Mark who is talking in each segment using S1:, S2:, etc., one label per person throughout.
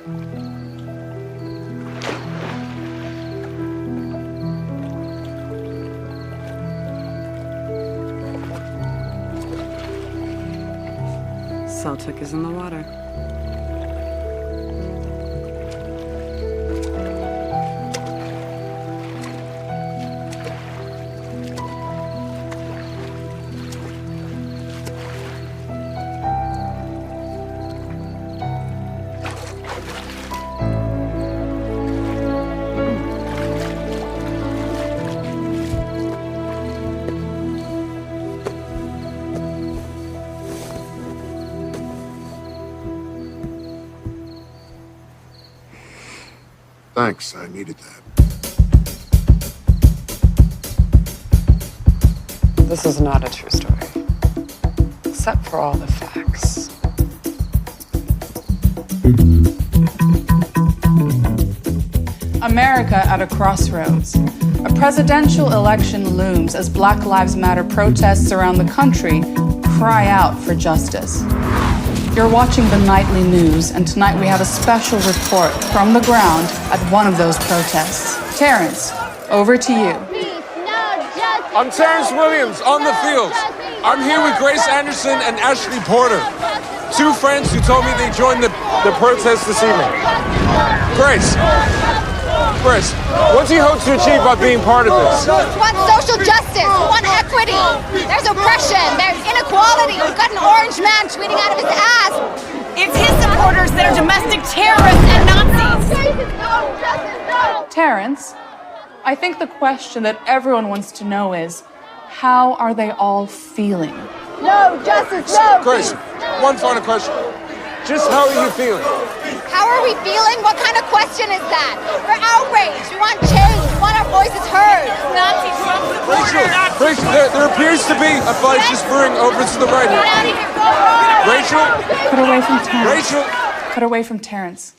S1: Celtic is in the water.
S2: Thanks, I needed that.
S1: This is not a true story. Except for all the facts.
S3: America at a crossroads. A presidential election looms as Black Lives Matter protests around the country cry out for justice. You're watching the nightly news, and tonight we have a special report from the ground at one of those protests. Terrence, over to you.
S4: I'm Terrence Williams on the field. I'm here with Grace Anderson and Ashley Porter, two friends who told me they joined the protest this evening. Grace, what do you hope to achieve by being part of this?
S5: We want social justice. We want equity. There's oppression. There's inequality. We've got an orange man tweeting out of his ass.
S6: It's his supporters that are domestic terrorists and Nazis.
S3: Terrence, I think the question that everyone wants to know is, how are they all feeling?
S5: No justice, no
S4: Grace, one final question. Just how are you feeling?
S5: How are we feeling? What kind of question is that? We're outraged. We want change. We want our voices heard.
S6: Nazi Trump supporters.
S4: Rachel, there appears to be a fight just brewing over to the right here. Rachel?
S3: Cut away from Terrence.
S4: Rachel?
S3: Cut away from Terrence.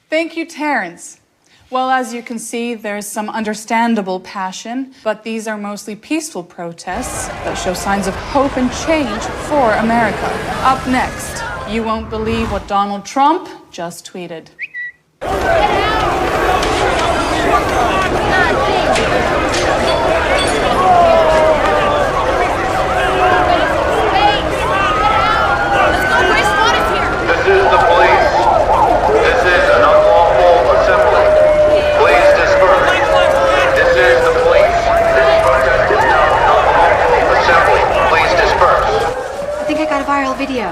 S3: Thank you, Terrence. Well, as you can see, there's some understandable passion, but these are mostly peaceful protests that show signs of hope and change for America. Up next, you won't believe what Donald Trump just tweeted.
S7: Viral video.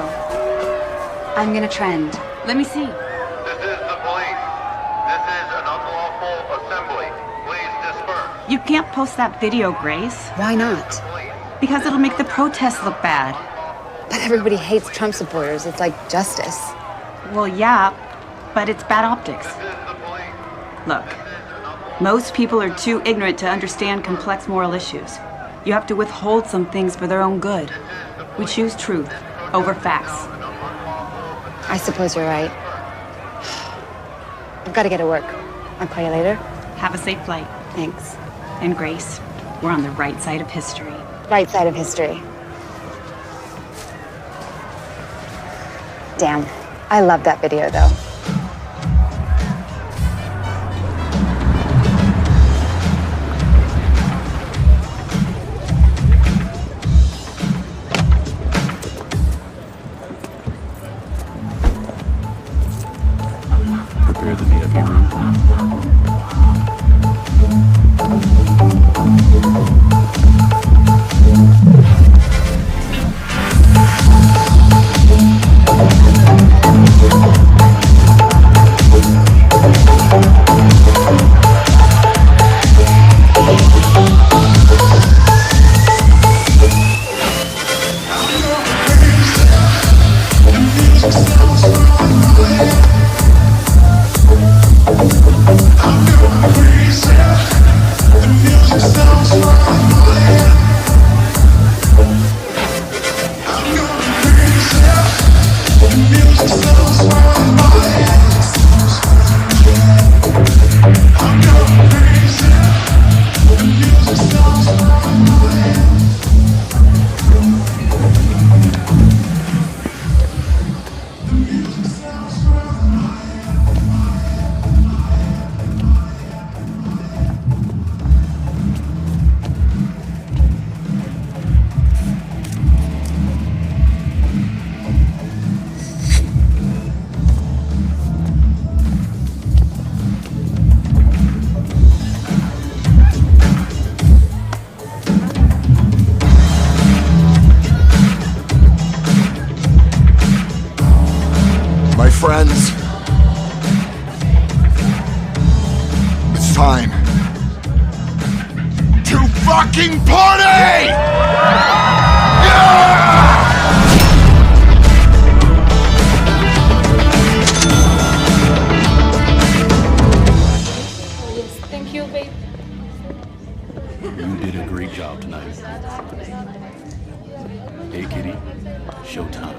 S7: I'm gonna trend.
S6: Let me see.
S8: This is the police. This is an unlawful assembly. Please disperse.
S6: You can't post that video, Grace.
S7: Why not?
S6: Because it'll make the protests look bad.
S7: But everybody hates Trump supporters. It's like justice.
S6: Well, yeah, but it's bad optics. Look, most people are too ignorant to understand complex moral issues. You have to withhold some things for their own good. We choose truth over facts.
S7: I suppose you're right. I've got to get to work. I'll call you later.
S6: Have a safe flight.
S7: Thanks.
S6: And Grace, we're on the right side of history.
S7: Right side of history. Damn. I love that video, though.
S9: Prepare the VIP room.
S2: I'm time to fucking party! Yeah!
S5: Thank you, babe.
S9: You did a great job tonight. Hey, Kitty. Showtime.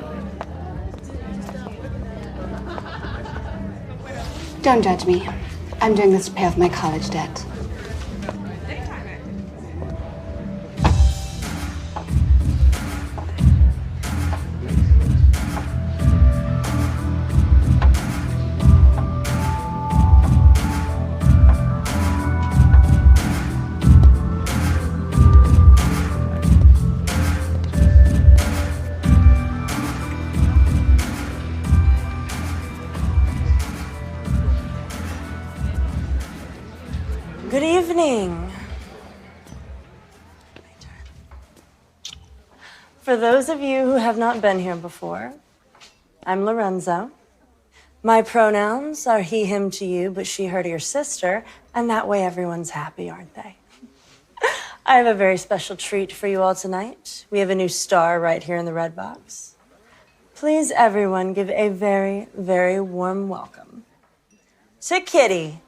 S7: Don't judge me. I'm doing this to pay off my college debt.
S10: Good evening. For those of you who have not been here before, I'm Lorenzo. My pronouns are he, him to you, but she, her to your sister, and that way everyone's happy, aren't they? I have a very special treat for you all tonight. We have a new star right here in the red box. Please, everyone, give a very, very warm welcome to Kitty.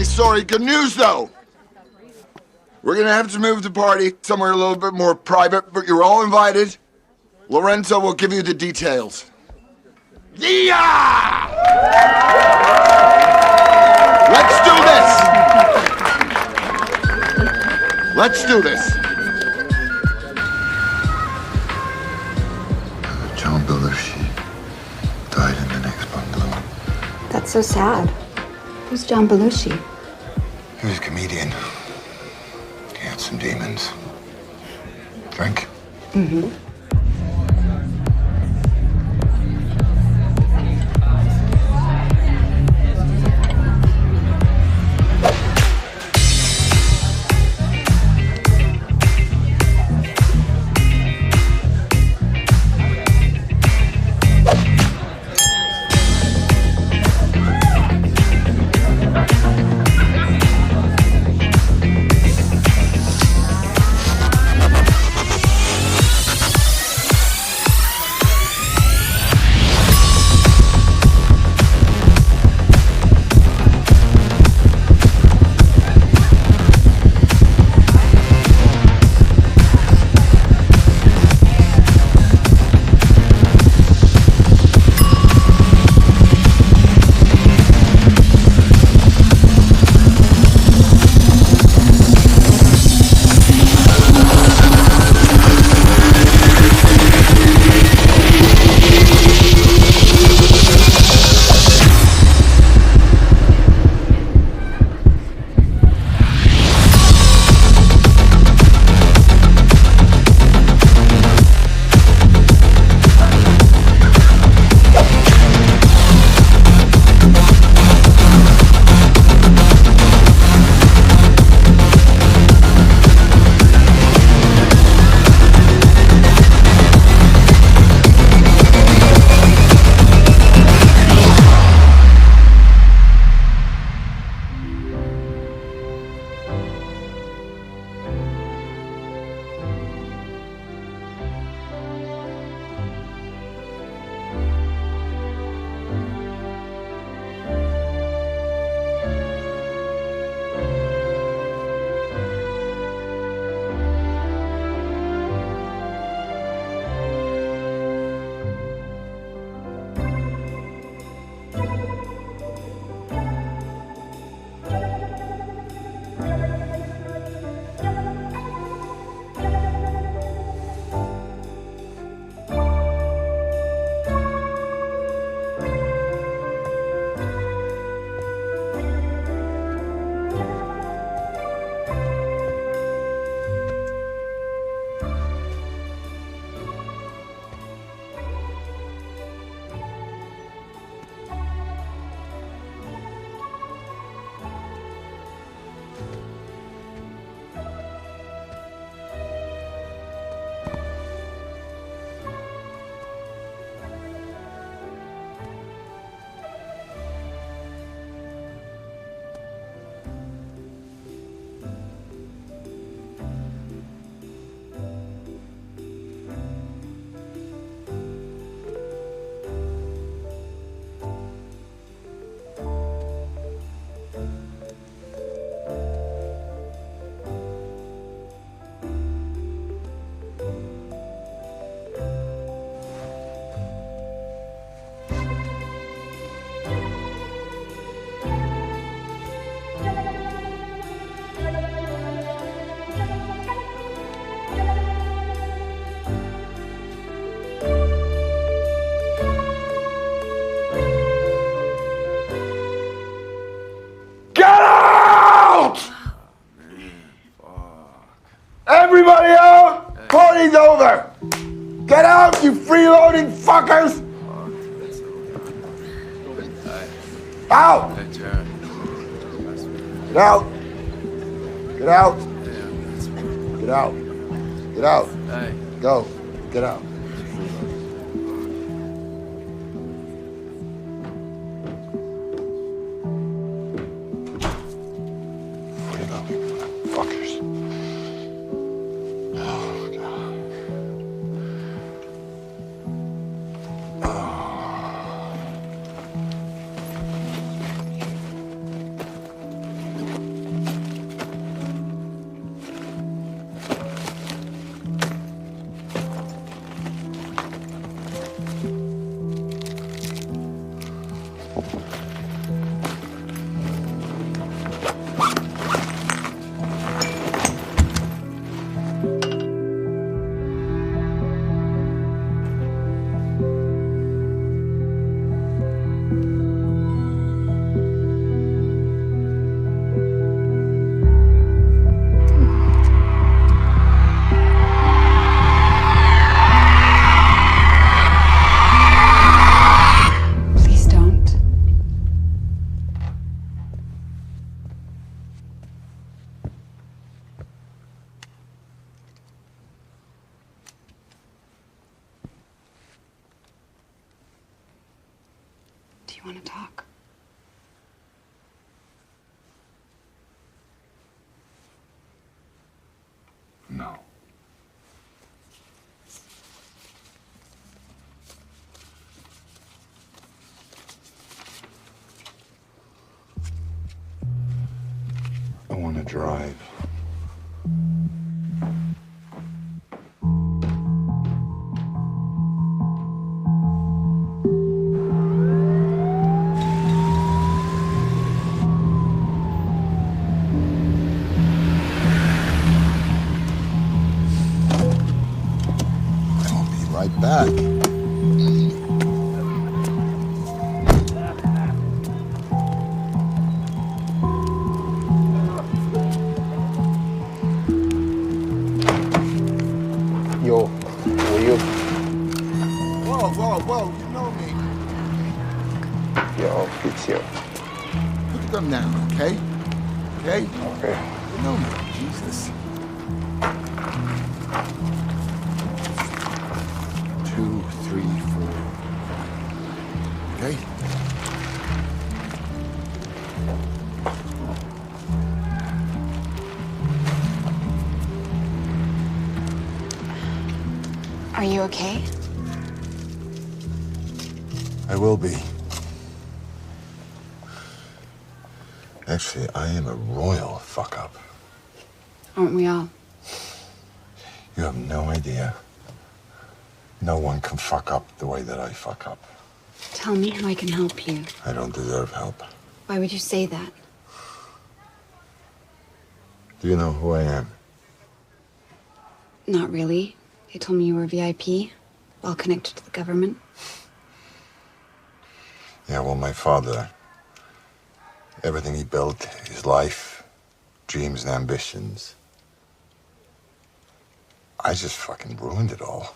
S2: Sorry, good news though. We're gonna have to move the party somewhere a little bit more private, but you're all invited. Lorenzo will give you the details. Yeah! Let's do this! Let's do this!
S11: John Belushi died in the next bungalow.
S7: That's so sad. Who's John Belushi?
S11: He was a comedian. He had some demons. Drink?
S7: Mm-hmm.
S2: Everybody out! Party's over! Get out, you freeloading fuckers! Out! Get out! Get out! Get out! Get out! Go! Get out! Fuckers. Oh, God.
S3: Please don't. Do you want to talk?
S2: No. I want to drive. I'll be right back.
S12: Yo, will you?
S2: Whoa, whoa, whoa, you know me.
S12: Yo, it's you.
S2: Put them down, okay? Okay?
S12: Okay.
S2: You know me, Jesus. 2, 3, 4. Okay?
S7: Are you okay?
S2: I will be. Actually, I am a royal fuck-up.
S3: Aren't we all?
S2: You have no idea. No one can fuck up the way that I fuck up.
S3: Tell me how I can help you.
S2: I don't deserve help.
S3: Why would you say that?
S2: Do you know who I am?
S3: Not really. They told me you were VIP, well connected to the government.
S2: Yeah, well, my father, everything he built, his life, dreams and ambitions, I just fucking ruined it all.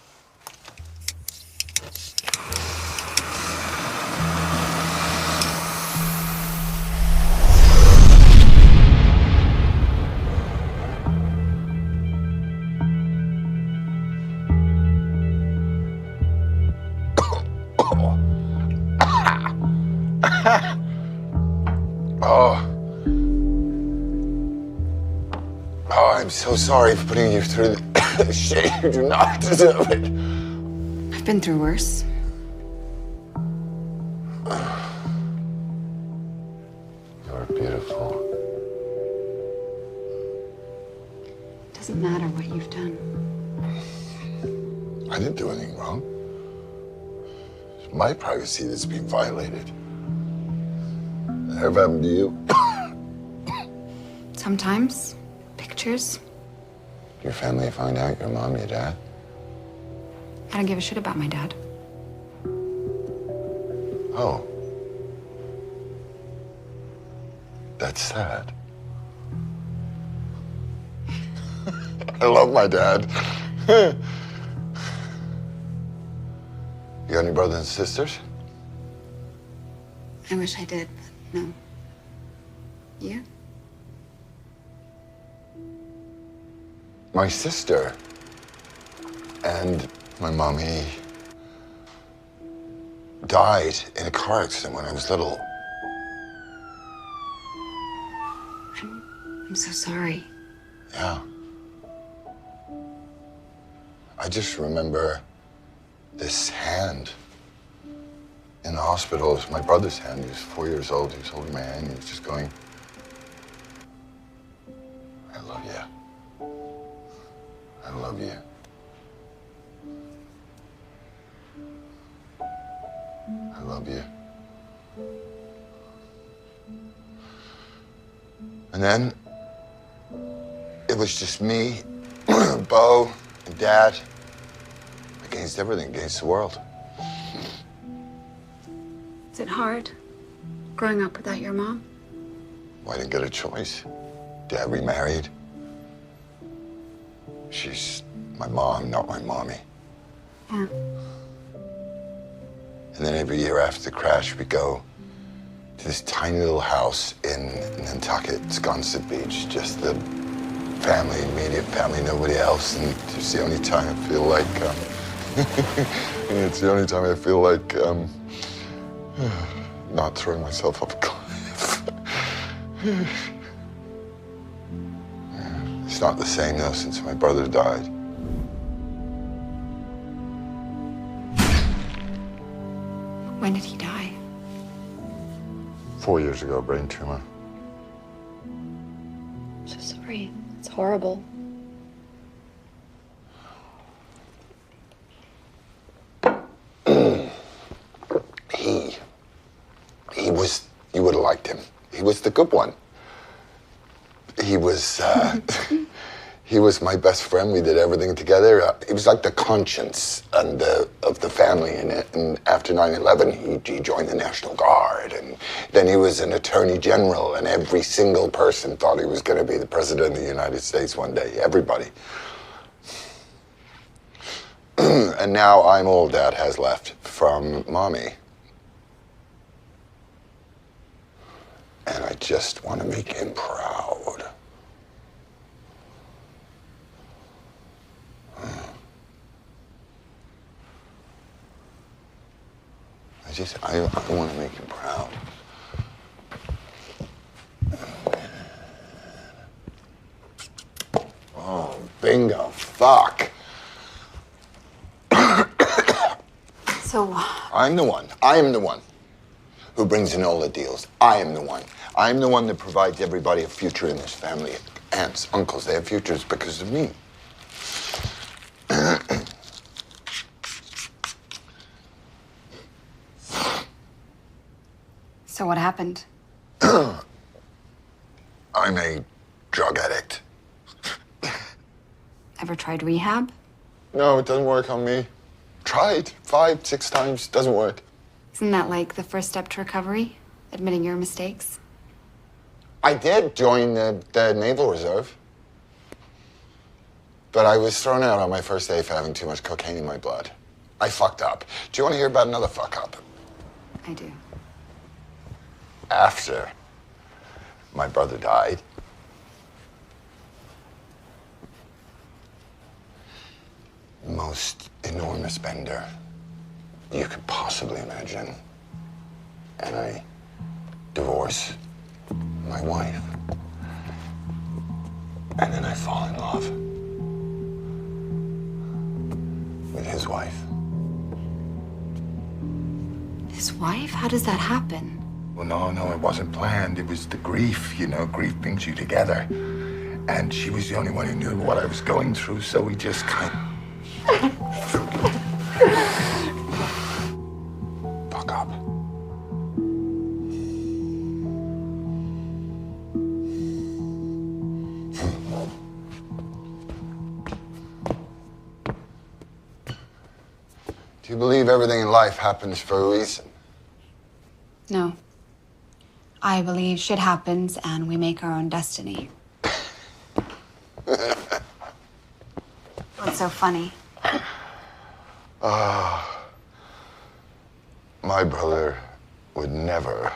S2: I'm so sorry for putting you through the shit. You do not deserve it.
S3: I've been through worse.
S2: You're beautiful.
S3: Doesn't matter what you've done.
S2: I didn't do anything wrong. It's my privacy that's being violated. Ever happened to you?
S3: Sometimes. Pictures.
S2: Your family find out your mom, your dad?
S3: I don't give a shit about my dad.
S2: Oh. That's sad. I love my dad. You got any brothers and sisters?
S7: I wish I did, but no. You?
S2: My sister and my mommy died in a car accident when I was little.
S7: I'm so sorry.
S2: Yeah. I just remember this hand in the hospital. It was my brother's hand. He was 4 years old. He was holding my hand. He was just going, I love you. I love you. I love you. And then it was just me, Bo, and Dad against everything, against the world.
S7: Is it hard growing up without your mom?
S2: Well, I didn't get a choice. Dad remarried. She's my mom, not my mommy.
S7: Yeah.
S2: And then every year after the crash, we go to this tiny little house in Nantucket, Sconset Beach. Just the family, immediate family, nobody else. And it's the only time I feel like, it's the only time I feel like not throwing myself off a cliff. It's not the same though since my brother died.
S7: When did he die?
S2: 4 years ago, brain tumor.
S7: I'm so sorry. It's horrible.
S2: You would have liked him. He was the good one. He was, he was my best friend. We did everything together. He was like the conscience of the family. And after 9/11, he joined the National Guard. And then he was an attorney general. And every single person thought he was going to be the president of the United States one day. Everybody. And now I'm all Dad has left from Mommy. And I just want to make him proud. I want to make him proud. Oh, bingo. Fuck.
S7: So...
S2: I'm the one. I am the one who brings in all the deals. I am the one. I'm the one that provides everybody a future in this family. Aunts, uncles, they have futures because of me.
S7: So what happened?
S2: I'm a drug addict.
S7: Ever tried rehab?
S2: No, it doesn't work on me. Tried 5, 6 times, doesn't work.
S7: Isn't that like the first step to recovery? Admitting your mistakes?
S2: I did join the Naval Reserve. But I was thrown out on my first day for having too much cocaine in my blood. I fucked up. Do you want to hear about another fuck up?
S7: I do.
S2: After my brother died, most enormous bender you could possibly imagine. And I divorce my wife. And then I fall in love with his wife.
S7: His wife? How does that happen?
S11: Well, no, it wasn't planned. It was the grief, you know, grief brings you together. And she was the only one who knew what I was going through, so we just kind of... Fuck up. Do you believe everything in life happens for a reason?
S7: No. I believe shit happens and we make our own destiny.
S5: so funny?
S2: My brother would never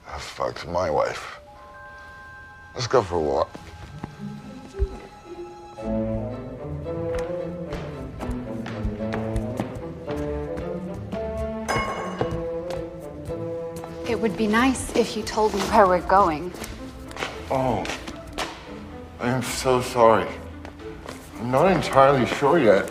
S2: have fucked my wife. Let's go for a walk.
S5: It would be nice if you told me where we're going.
S11: Oh, I am so sorry. I'm not entirely sure yet.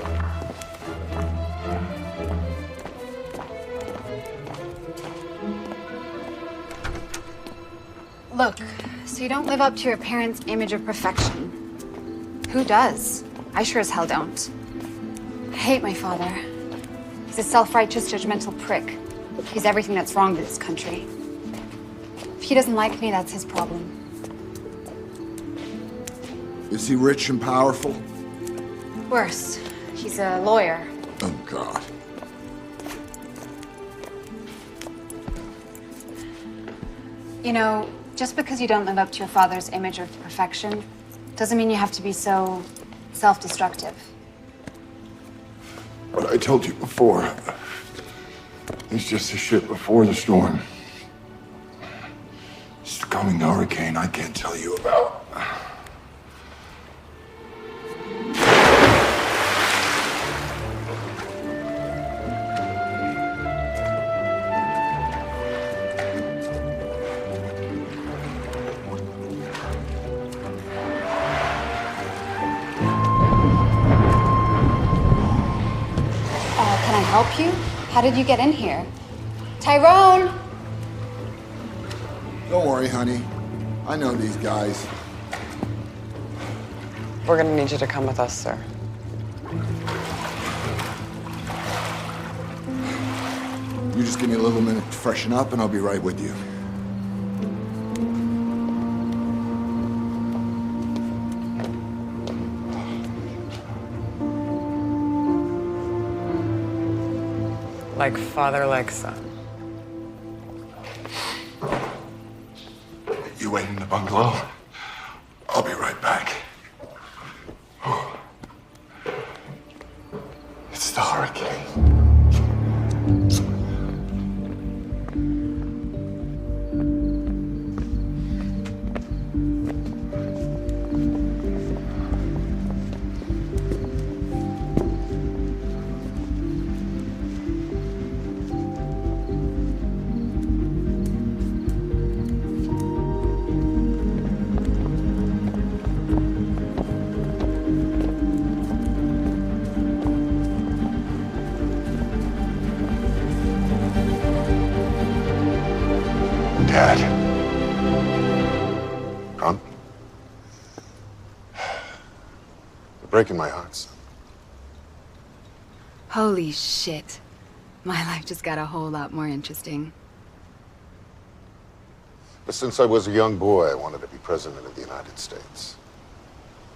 S5: Look, so you don't live up to your parents' image of perfection. Who does? I sure as hell don't. I hate my father. He's a self-righteous, judgmental prick. He's everything that's wrong with this country. If he doesn't like me, that's his problem.
S13: Is he rich and powerful?
S5: Worse, he's a lawyer.
S13: Oh, God.
S5: You know, just because you don't live up to your father's image of perfection doesn't mean you have to be so self-destructive.
S11: What I told you before, he's just the shit before the storm. It's the coming hurricane I can't tell you about.
S5: Can I help you? How did you get in here? Tyrone!
S13: Don't worry, honey. I know these guys.
S1: We're gonna need you to come with us, sir.
S13: You just give me a little minute to freshen up and I'll be right with you.
S1: Like father, like son.
S11: You wait in the bungalow. I'll be right back. It's the hurricane.
S2: Dad. Ron? You're breaking my heart, son.
S14: Holy shit. My life just got a whole lot more interesting.
S2: But since I was a young boy, I wanted to be president of the United States.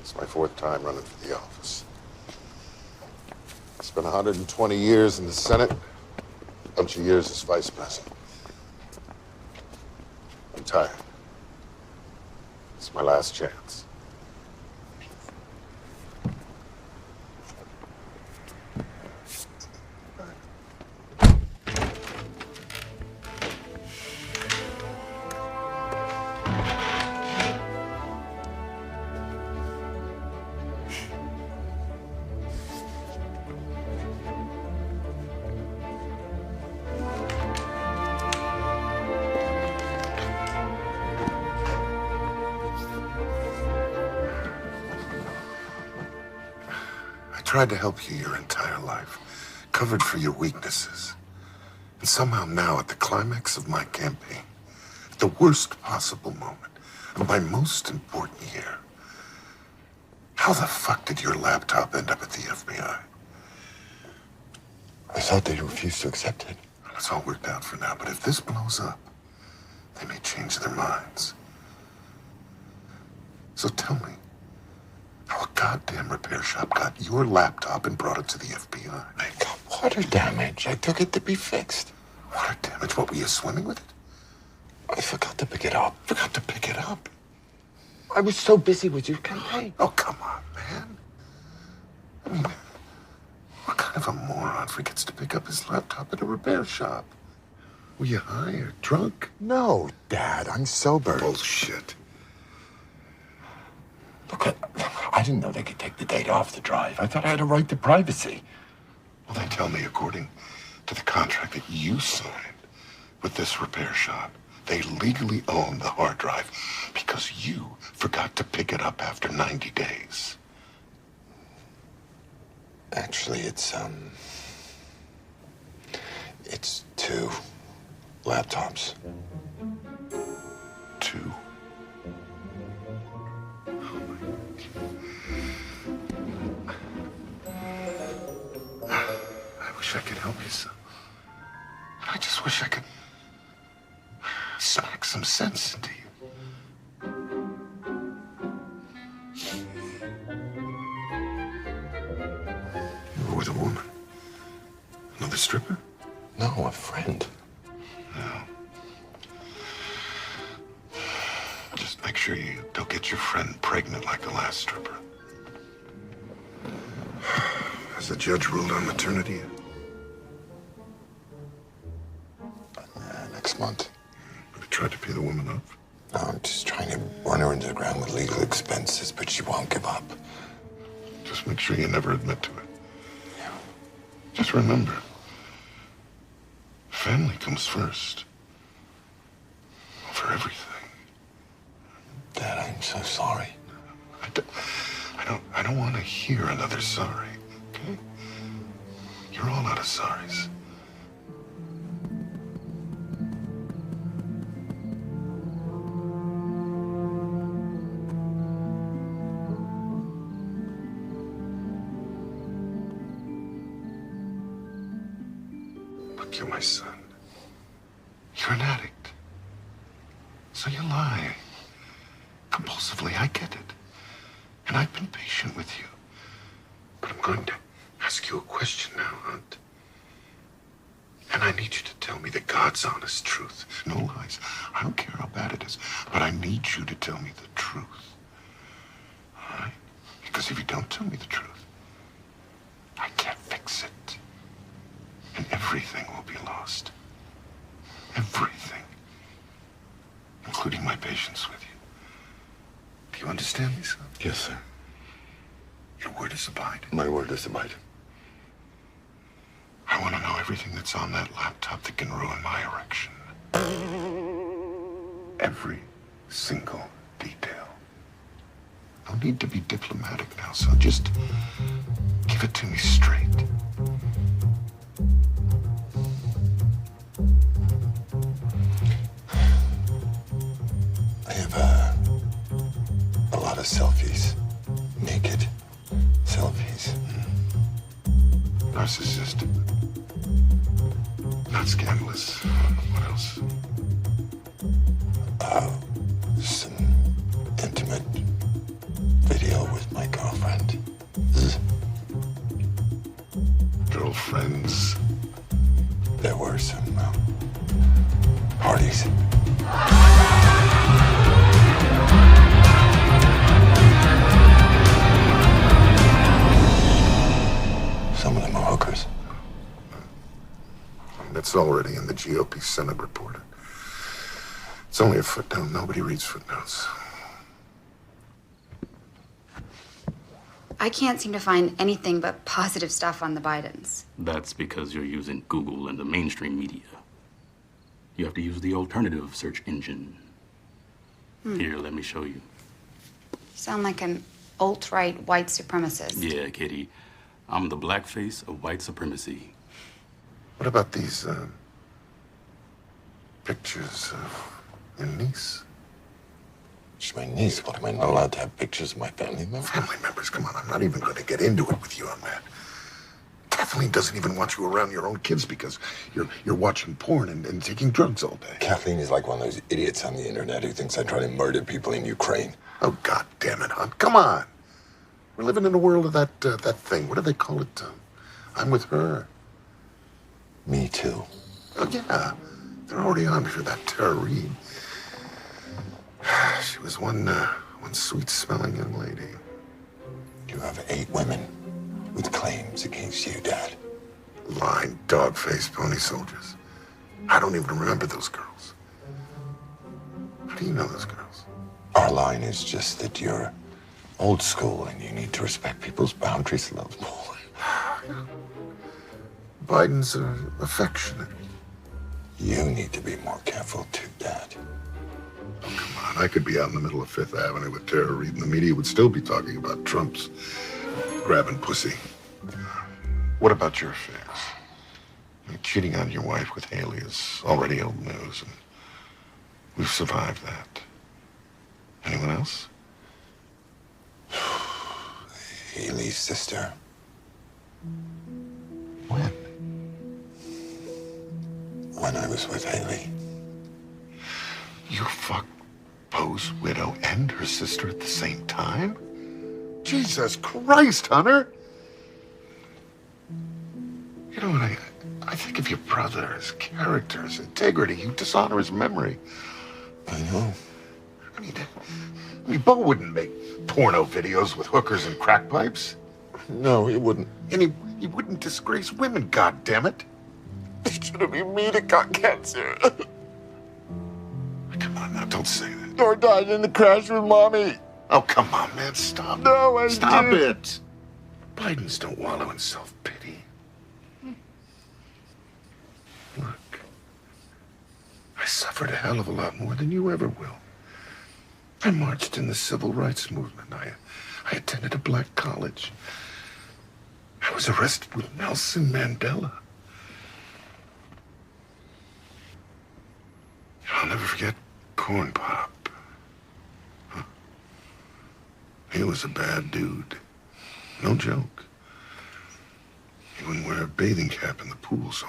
S2: It's my 4th time running for the office. I spent 120 years in the Senate, a bunch of years as vice president. I'm tired. It's my last chance. I tried to help you your entire life, covered for your weaknesses. And somehow now, at the climax of my campaign, at the worst possible moment of my most important year, how the fuck did your laptop end up at the FBI? I thought they'd refuse to accept it. It's all worked out for now, but if this blows up, they may change their minds. So tell me, how a goddamn repair shop got your laptop and brought it to the FBI? I got water damage. I took it to be fixed. Water damage? What, were you swimming with it? I forgot to pick it up. Forgot to pick it up? I was so busy with your campaign. Oh, come on, man. I mean,
S11: of a moron forgets to pick up his laptop at a repair shop? Were you high or drunk?
S2: No, Dad, I'm sober.
S11: Bullshit.
S2: Look, I didn't know they could take the data off the drive. I thought I had a right to privacy.
S11: Well, they tell me, according to the contract that you signed with this repair shop, they legally own the hard drive because you forgot to pick it up after 90 days.
S2: Actually, it's 2 laptops.
S11: 2? I wish I could help you, son. I just wish I could smack some sense into you. You were with a woman? Another stripper?
S2: No, a friend.
S11: No. Just make sure you don't get your friend pregnant like the last stripper. Has the judge ruled on maternity yet?
S2: Next month.
S11: Have you tried to pay the woman up?
S2: No, I'm just trying to run her into the ground with legal expenses, but she won't give up.
S11: Just make sure you never admit to it. Yeah. Just remember, family comes first. Over everything.
S2: Dad, I'm so sorry.
S11: I don't want to hear another sorry, okay? You're all out of sorries. Look, you're my son. You're an addict. So you lie. Compulsively, I get it. And I've been patient with you. But I'm going to ask you a question now, Hunt. And I need you to tell me the God's honest truth. No lies. I don't care how bad it is, but I need you to tell me the truth. All right? Because if you don't tell me the truth, I can't fix it. And everything will be lost. Everything. Including my patience with you. Do you understand me, son?
S2: Yes, sir.
S11: Your word is abide.
S2: My word is abide.
S11: I want to know everything that's on that laptop that can ruin my erection. Every single detail. No need to be diplomatic now, son. Just give it to me straight.
S2: I have a lot of selfies. Naked selfies.
S11: Narcissistic. Not scandalous. What else?
S2: Some intimate video with my girlfriend.
S11: Girlfriends?
S2: There were some parties. Some of them are hookers.
S11: That's already in the GOP Senate report. It's only a footnote. Nobody reads footnotes.
S14: I can't seem to find anything but positive stuff on the Bidens.
S9: That's because you're using Google and the mainstream media. You have to use the alternative search engine. Here, let me show you.
S14: You sound like an alt-right white supremacist.
S9: Yeah, Kitty. I'm the blackface of white supremacy.
S11: What about these pictures of your niece?
S2: She's my niece. What, am I not allowed to have pictures of my family members?
S11: Family members, come on. I'm not even going to get into it with you on that. Kathleen doesn't even want you around your own kids because you're watching porn and taking drugs all day.
S2: Kathleen is like one of those idiots on the internet who thinks I try to murder people in Ukraine.
S11: Oh, God damn it, Hunt. Come on. We're living in a world of that thing. What do they call it? I'm with her.
S2: Me too.
S11: Oh, yeah. They're already on for that Tara Reid. She was one sweet-smelling young lady.
S2: You have 8 women with claims against you, Dad.
S11: Lying, dog-faced pony soldiers. I don't even remember those girls. How do you know those girls?
S2: Our line is just that you're old school and you need to respect people's boundaries a little more.
S11: Biden's affectionate.
S2: You need to be more careful too, Dad.
S11: Oh, come on. I could be out in the middle of Fifth Avenue with Tara Reid and the media would still be talking about Trump's grabbing pussy. What about your affairs? I mean, cheating on your wife with Haley is already old news, and we've survived that. Anyone else?
S2: Haley's sister.
S11: When?
S2: When I was with Haley.
S11: You fucked Poe's widow and her sister at the same time? Jesus Christ, Hunter! You know what, I think of your brother, his character, his integrity. You dishonor his memory.
S2: I know.
S11: I mean, Bo wouldn't make porno videos with hookers and crack pipes.
S2: No, he wouldn't.
S11: And he wouldn't disgrace women, goddammit.
S2: It should have been me that got cancer.
S11: Come on now, don't say that.
S2: Or died in the crash with Mommy.
S11: Oh, come on, man, stop.
S2: No, I
S11: Stop
S2: did.
S11: it. Bidens don't wallow in self-pity. Look, I suffered a hell of a lot more than you ever will. I marched in the civil rights movement. I attended a black college. I was arrested with Nelson Mandela. I'll never forget Corn Pop. Huh. He was a bad dude. No joke. He wouldn't wear a bathing cap in the pool, so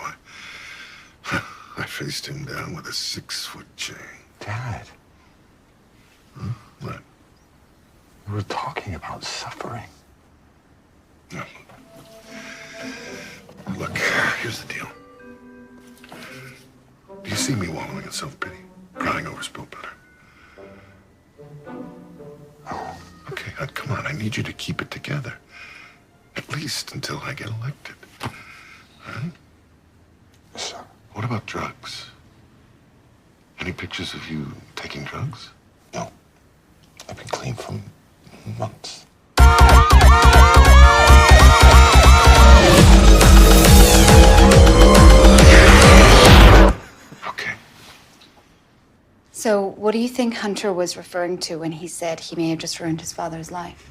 S11: I faced him down with a 6-foot chain.
S2: Dad.
S11: Huh? What?
S2: We were talking about suffering.
S11: No. Look, here's the deal. Do you see me wallowing in self-pity? Crying over spilled butter? Okay, come on. I need you to keep it together. At least until I get elected. All right?
S2: Sir.
S11: What about drugs? Any pictures of you taking drugs?
S2: No. I've been clean for months.
S11: Okay.
S14: So, what do you think Hunter was referring to when he said he may have just ruined his father's life?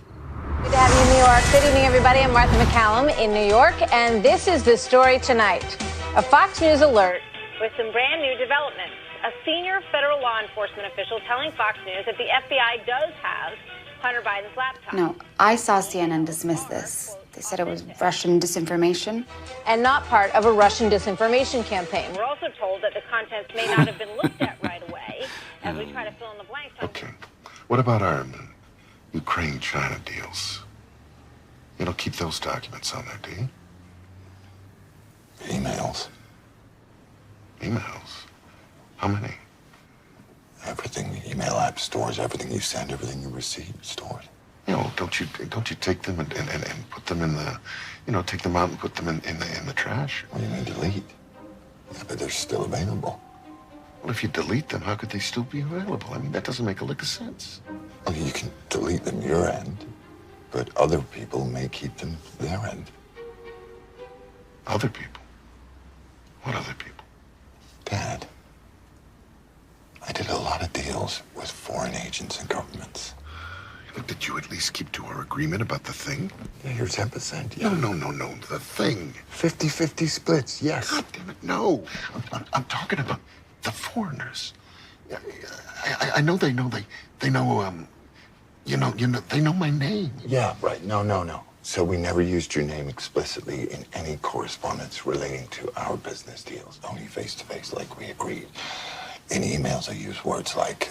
S7: Good to have you in New York. Good evening, everybody. I'm Martha McCallum in New York, and this is the story tonight. A Fox News alert
S15: with some brand new developments. A senior federal law enforcement official telling Fox News that the FBI does have Hunter Biden's laptop.
S14: No, I saw CNN dismiss this. They said it was Russian disinformation.
S7: and not part of a Russian disinformation campaign.
S15: We're also told that the contents may not have been looked at right away as we try to fill in the blanks.
S11: Okay. What about our Ukraine-China deals? You don't keep those documents on there, do you?
S2: Emails.
S11: Emails? How many?
S2: Everything. The email app stores everything you send, everything you receive stored.
S11: You know, don't you take them and put them in the, take them out and put them in the trash?
S2: What do you mean delete? Yeah, but they're still available.
S11: Well, if you delete them, how could they still be available? I mean, that doesn't make a lick of sense.
S2: Well, you can delete them your end, but other people may keep them their end.
S11: Other people? What other people?
S2: Dad, I did a lot of deals with foreign agents and governments.
S11: Did you at least keep to our agreement about the thing?
S2: Yeah, you're 10%. Yeah.
S11: No, the thing.
S2: 50-50 splits, yes.
S11: God damn it, no. I'm talking about the foreigners. I know they know they know my name.
S2: Yeah, right. No. So we never used your name explicitly in any correspondence relating to our business deals, only face-to-face like we agreed. In emails, I use words like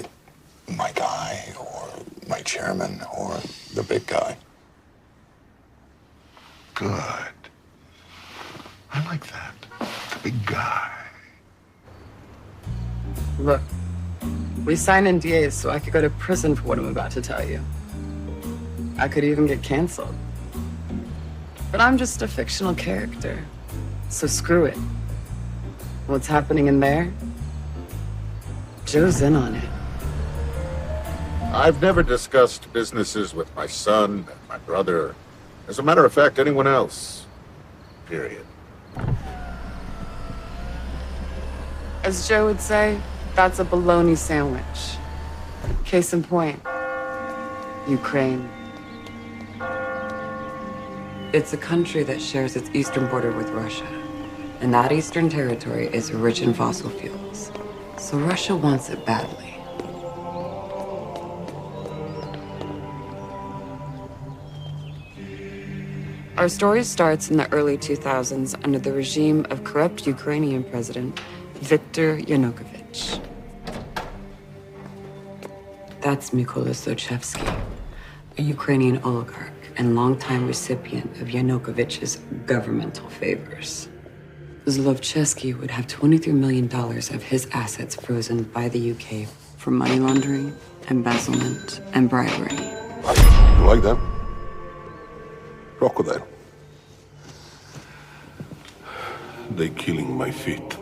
S2: my guy or my chairman or the big guy.
S11: Good. I like that. The big guy.
S1: Look, we signed NDAs so I could go to prison for what I'm about to tell you. I could even get canceled. But I'm just a fictional character. So screw it. What's happening in there? Joe's in on it.
S11: I've never discussed businesses with my son, my brother. As a matter of fact, anyone else. Period.
S1: As Joe would say, that's a bologna sandwich. Case in point, Ukraine. It's a country that shares its eastern border with Russia. And that eastern territory is rich in fossil fuels. So Russia wants it badly. Our story starts in the early 2000s under the regime of corrupt Ukrainian president Viktor Yanukovych. That's Mykola Zlochevsky, a Ukrainian oligarch and longtime recipient of Yanukovych's governmental favors. Zlochevsky would have $23 million of his assets frozen by the UK for money laundering, embezzlement, and bribery.
S11: You like that? Crocodile.
S16: They killing my feet.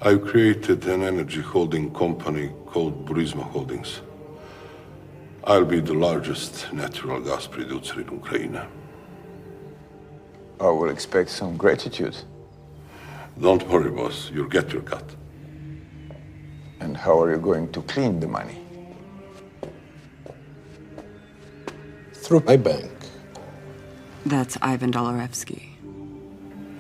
S16: I've created an energy holding company called Burisma Holdings. I'll be the largest natural gas producer in Ukraine.
S12: I will expect some gratitude.
S16: Don't worry, boss. You'll get your cut.
S12: And how are you going to clean the money?
S17: Through my bank.
S1: That's Ivan Dolorevsky.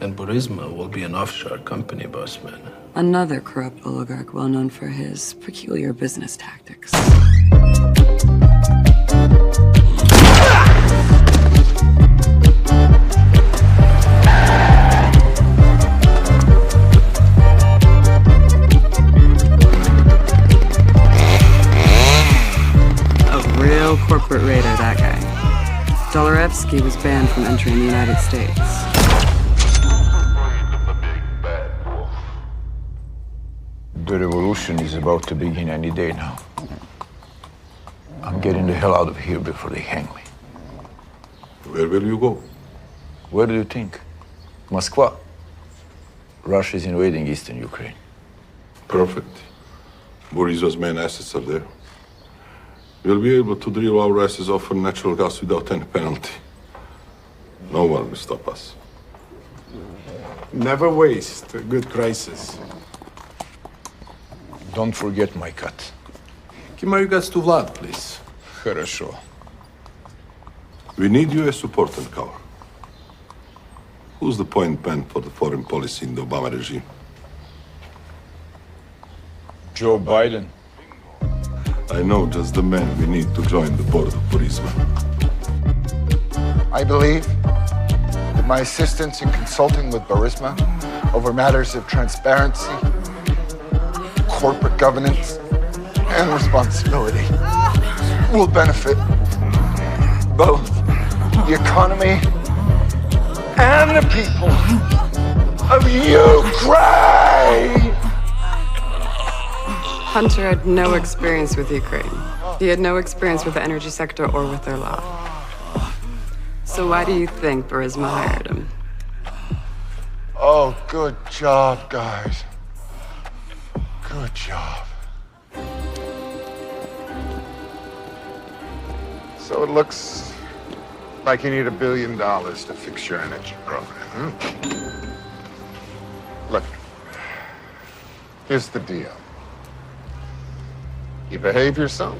S17: And Burisma will be an offshore company, boss man.
S1: Another corrupt oligarch well known for his peculiar business tactics. A real corporate raider, that guy. Dolorevsky was banned from entering the United States.
S12: The revolution is about to begin any day now. I'm getting the hell out of here before they hang me.
S16: Where will you go?
S12: Where do you think? Moscow. Russia is invading eastern Ukraine.
S16: Perfect. Burisma's main assets are there. We'll be able to drill our asses off for natural gas without any penalty. No one will stop us.
S17: Never waste a good crisis.
S12: Don't forget my cut.
S17: Give my regards to Vlad, please. Хорошо.
S16: We need you as support and cover. Who's the point man for the foreign policy in the Obama regime?
S12: Joe Biden.
S16: I know just the man we need to join the board of Burisma.
S2: I believe that my assistance in consulting with Burisma over matters of transparency, corporate governance, and responsibility will benefit both the economy and the people of Ukraine.
S1: Hunter had no experience with Ukraine. He had no experience with the energy sector or with their law. So why do you think Burisma hired him?
S2: Oh, good job, guys. Good job. So it looks like you need $1 billion to fix your energy program. Look, here's the deal. You behave yourself,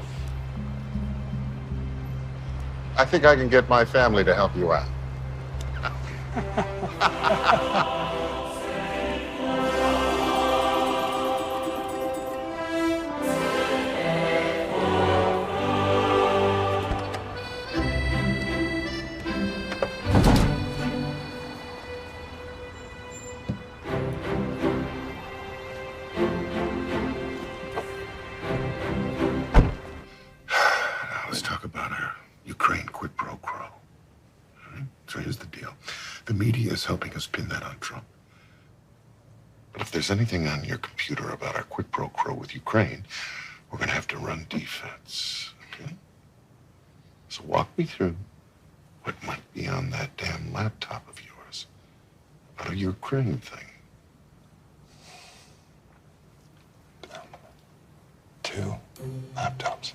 S2: I think I can get my family to help you out.
S11: Let's talk about our Ukraine quid pro quo. So here's the deal. The media is helping us pin that on Trump. But if there's anything on your computer about our quid pro quo with Ukraine, we're going to have to run defense, okay? So walk me through what might be on that damn laptop of yours about a Ukraine thing.
S2: 2 laptops.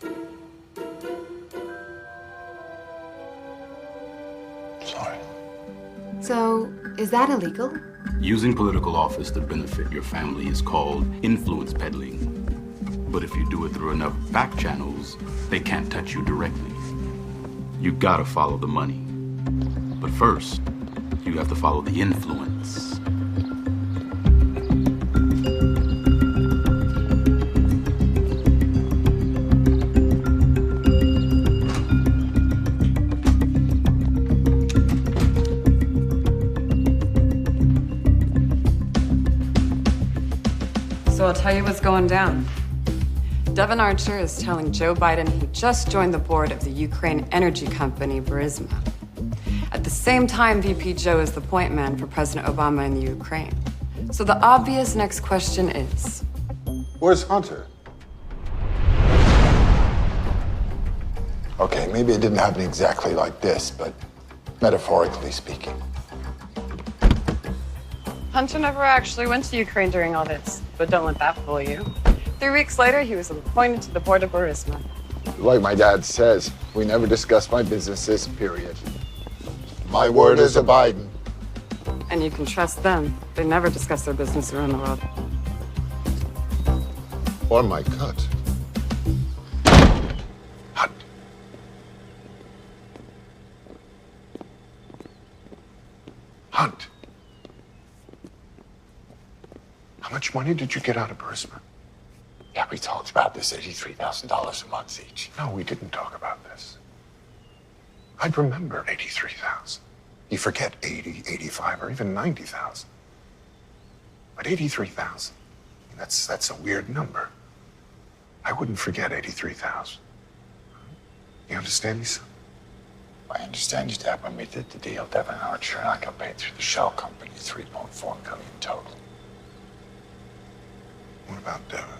S2: Sorry.
S14: So, is that illegal?
S9: Using political office to benefit your family is called influence peddling. But if you do it through enough back channels, they can't touch you directly. You gotta follow the money. But first, you have to follow the influence.
S1: So I'll tell you what's going down. Devin Archer is telling Joe Biden he just joined the board of the Ukraine energy company Burisma. At the same time, VP Joe is the point man for President Obama in the Ukraine. So the obvious next question is,
S2: Where's Hunter? Okay, maybe it didn't happen exactly like this, but metaphorically speaking.
S1: Hunter never actually went to Ukraine during all this, but don't let that fool you. 3 weeks later, he was appointed to the board of Burisma.
S2: Like my dad says, we never discuss my businesses, period. My word is a Biden.
S1: And you can trust them. They never discuss their business around the world.
S2: Or my cut.
S11: Hunt. How much money did you get out of Burisma?
S2: Yeah, we talked about this, $83,000 a month each.
S11: No, we didn't talk about this. I'd remember 83,000. You forget 80, 85, or even 90,000. But 83,000, that's a weird number. I wouldn't forget 83,000. You understand me, son?
S2: I understand you, Dad. When we did the deal, Devin Archer and I got paid through the shell company, $3.4 million total.
S11: What about Devin?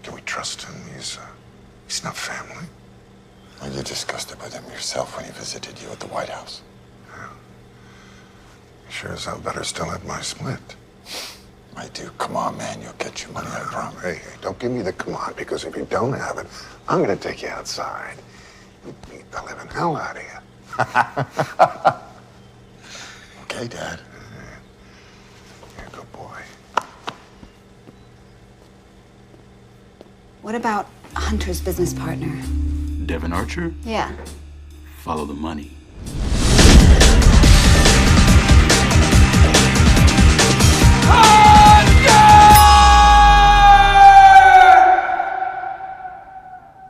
S11: Can we trust him? He's not family.
S2: Well, you discussed it with him yourself when he visited you at the White House.
S11: Yeah. Sure as hell better still have my split.
S2: I do. Come on, man. You'll get your money, I promise.
S11: Hey, don't give me the come on, because if you don't have it, I'm gonna take you outside and beat the living hell out of you.
S2: Okay, Dad.
S11: You're a good boy.
S14: What about Hunter's business partner?
S9: Devin Archer?
S14: Yeah.
S9: Follow the money.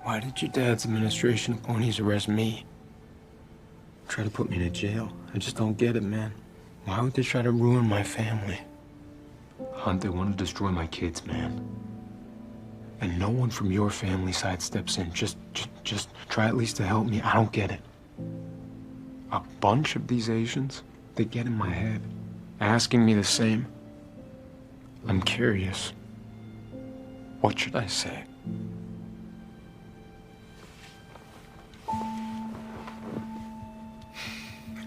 S17: Why did your dad's administration of ponies arrest me? Try to put me in jail. I just don't get it, man. Why would they try to ruin my family? Hunt, they want to destroy my kids, man. And no one from your family side steps in. Just try at least to help me. I don't get it. A bunch of these Asians, they get in my head, asking me the same. I'm curious. What should I say?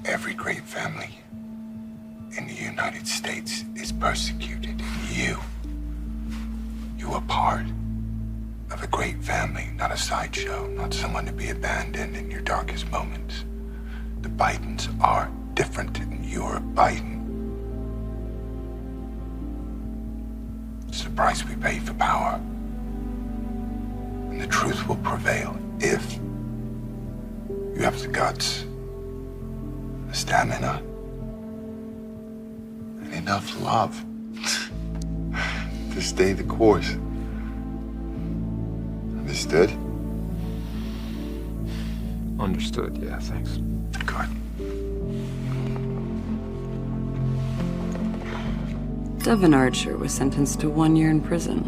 S11: Every great family in the United States is persecuted, and you are part of a great family, not a sideshow, not someone to be abandoned in your darkest moments. The Bidens are different, and you're Biden. It's the price we pay for power. And the truth will prevail if you have the guts, the stamina, and enough love to stay the course. Understood?
S17: Understood, yeah, thanks.
S11: Good.
S1: Devin Archer was sentenced to 1 year in prison.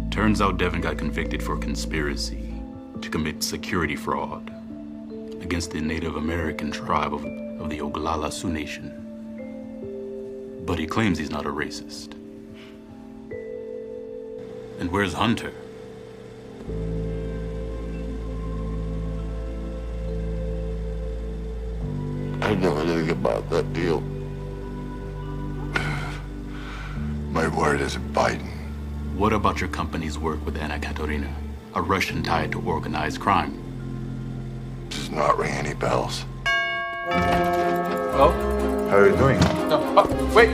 S9: Turns out Devin got convicted for conspiracy to commit security fraud against the Native American tribe of the Oglala Sioux Nation. But he claims he's not a racist. And where's Hunter?
S11: I know anything about that deal. My word isn't Biden.
S9: What about your company's work with Anna Katerina, a Russian tied to organized crime?
S11: Does not ring any bells.
S12: Hello? How are you doing?
S17: No. Oh, wait!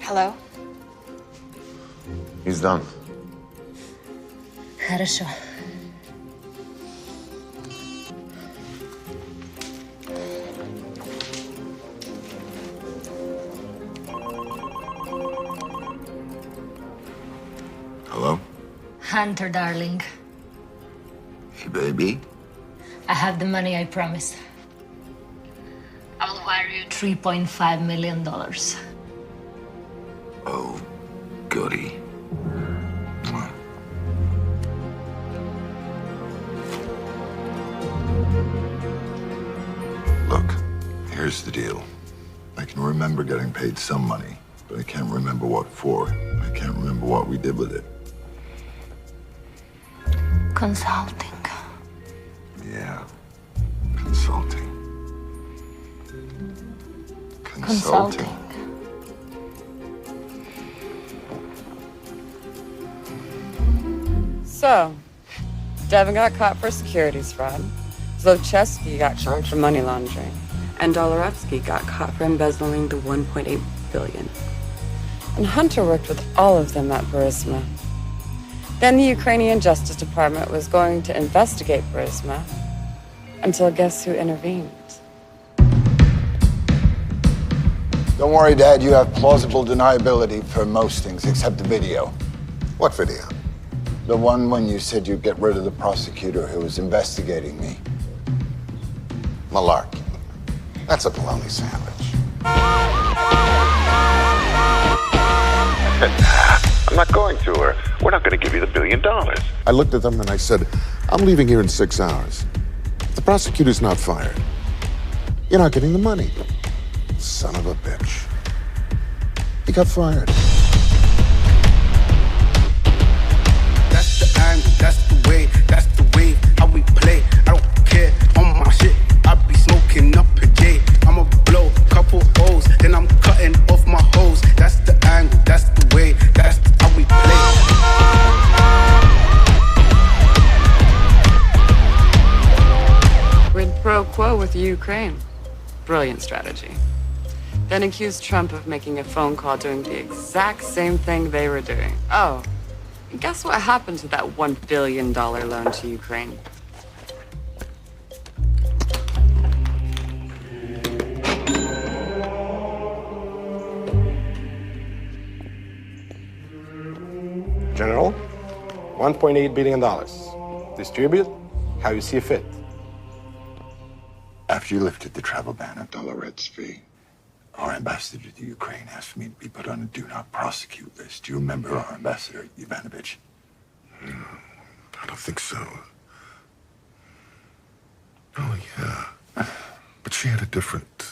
S14: Hello?
S13: He's done.
S18: Хорошо.
S11: Hello?
S18: Hunter, darling.
S11: Hey, baby.
S18: I have the money I promised. I will wire you $3.5 million.
S11: Oh, goody. Look, here's the deal. I can remember getting paid some money, but I can't remember what for. I can't remember what we did with it.
S18: Consulting.
S11: Yeah, consulting.
S18: Consulting.
S1: So, Devin got caught for securities fraud. Zlochevsky got charged for money laundering. And Dolorevsky got caught for embezzling the $1.8 billion. And Hunter worked with all of them at Burisma. Then the Ukrainian Justice Department was going to investigate Burisma until guess who intervened?
S2: Don't worry, Dad. You have plausible deniability for most things except the video.
S11: What video?
S2: The one when you said you'd get rid of the prosecutor who was investigating me.
S11: Malarkey. That's a bologna sandwich.
S19: I'm not going to, or we're not going to give you the $1 billion.
S11: I looked at them and I said, I'm leaving here in 6 hours. If the prosecutor's not fired, you're not getting the money. Son of a bitch. He got fired.
S20: That's the angle, that's the way how we play. I don't care on my shit. I be smoking up a J. I'ma blow a couple O's, then I'm cutting off my hose. That's the angle, that's the way, that's how we play.
S1: Quid pro quo with Ukraine. Brilliant strategy. Then accused Trump of making a phone call doing the exact same thing they were doing. Oh, and guess what happened to that $1 billion loan to Ukraine?
S17: General, $1.8 billion. Distribute how you see fit.
S11: After you lifted the travel ban at Dolorevsky, our ambassador to Ukraine asked me to be put on a do not prosecute list. Do you remember our ambassador, Ivanovich?
S16: No, I don't think so. Oh, yeah. But she had a different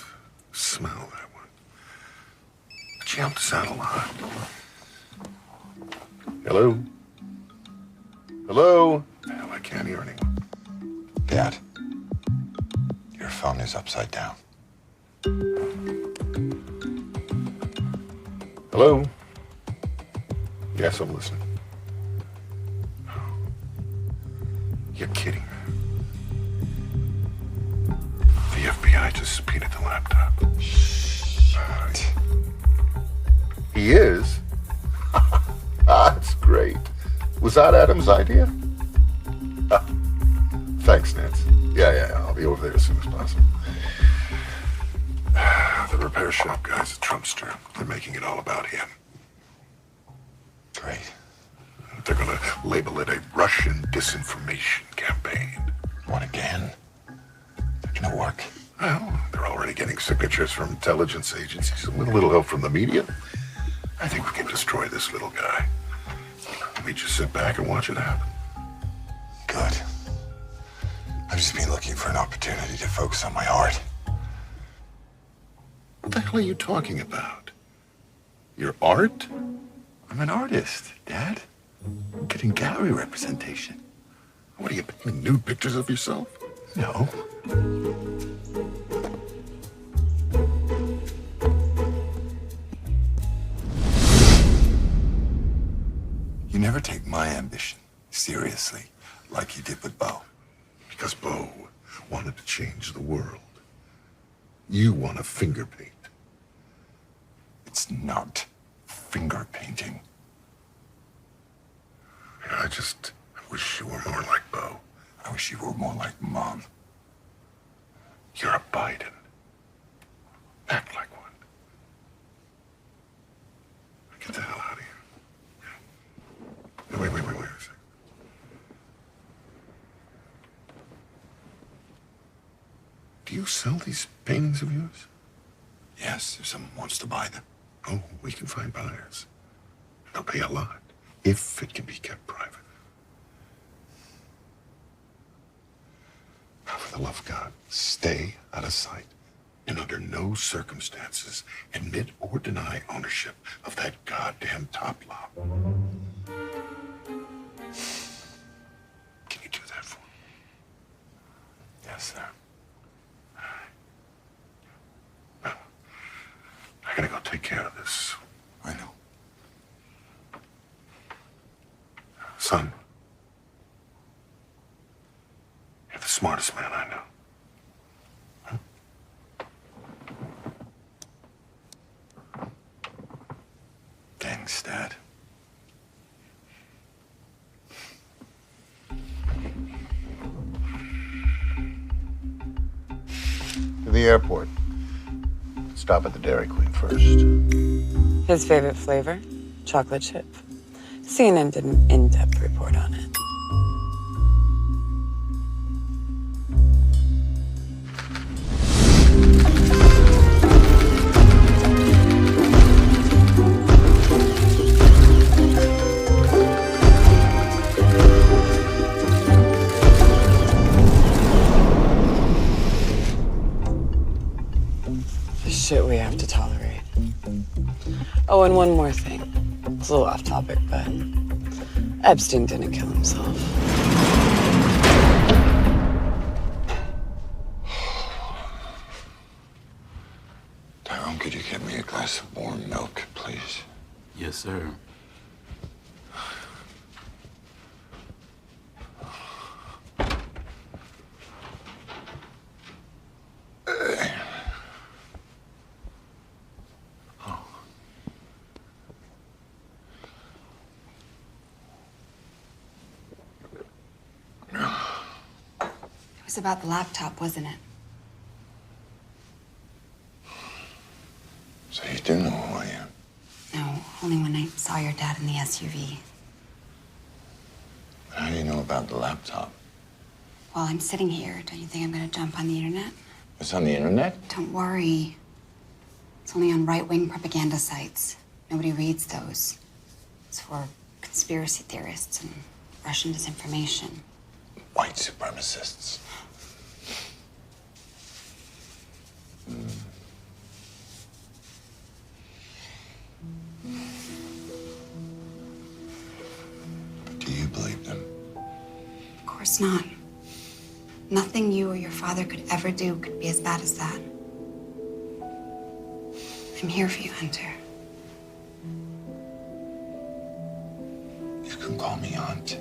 S16: smell, that one. But she helped us out a lot. Hello? Hello? Hell, I can't hear anyone.
S11: Dad, your phone is upside down.
S16: Hello? Yes, I'm listening. You're kidding me. The FBI just subpoenaed the laptop. Shit. He is? That's great. Was that Adam's idea? Thanks, Nance. Yeah, I'll be over there as soon as possible. The repair shop guy's a Trumpster. They're making it all about him.
S11: Great.
S16: They're gonna label it a Russian disinformation campaign.
S11: What again? Can it work?
S16: Well, they're already getting signatures from intelligence agencies and with a little help from the media. I think we can destroy this little guy.
S11: me just sit back and watch it happen.
S2: Good. I've just been looking for an opportunity to focus on my art.
S11: What the hell are you talking about? Your art?
S2: I'm an artist, Dad. I'm getting gallery representation.
S11: What are you painting nude pictures of yourself?
S2: No. You never take my ambition seriously like you did with Bo.
S11: Because Bo wanted to change the world. You want to finger paint.
S2: It's not finger painting.
S11: Yeah, I wish you were more like Bo.
S2: I wish you were more like Mom.
S11: You're a Biden. Act like one. Get the hell out of here. Wait a second. Do you sell these paintings of yours?
S2: Yes, if someone wants to buy them.
S11: Oh, we can find buyers. They'll pay a lot, if it can be kept private. Now, for the love of God, stay out of sight, and under no circumstances admit or deny ownership of that goddamn top lot. Can you do that for me?
S2: Yes, sir.
S11: Well, I gotta go take care of this.
S2: I know.
S11: Son, you're the smartest man I know.
S2: Thanks, Dad.
S12: To the airport. Stop at the Dairy Queen first.
S1: His favorite flavor? Chocolate chip. CNN did an in-depth report on it. The shit we have to tolerate. Oh, and one more thing. It's a little off topic, but Epstein didn't kill himself.
S2: Tyrone, could you get me a glass of warm milk, please?
S9: Yes, sir.
S14: It was about the laptop, wasn't it?
S2: So you do know who I am?
S14: No, only when I saw your dad in the SUV.
S2: How do you know about the laptop?
S14: While I'm sitting here, don't you think I'm gonna jump on the internet?
S2: It's on the internet?
S14: Don't worry. It's only on right-wing propaganda sites. Nobody reads those. It's for conspiracy theorists and Russian disinformation.
S2: White supremacists. Do you believe them?
S14: Of course not. Nothing you or your father could ever do could be as bad as that. I'm here for you, Hunter.
S2: You can call me Aunt.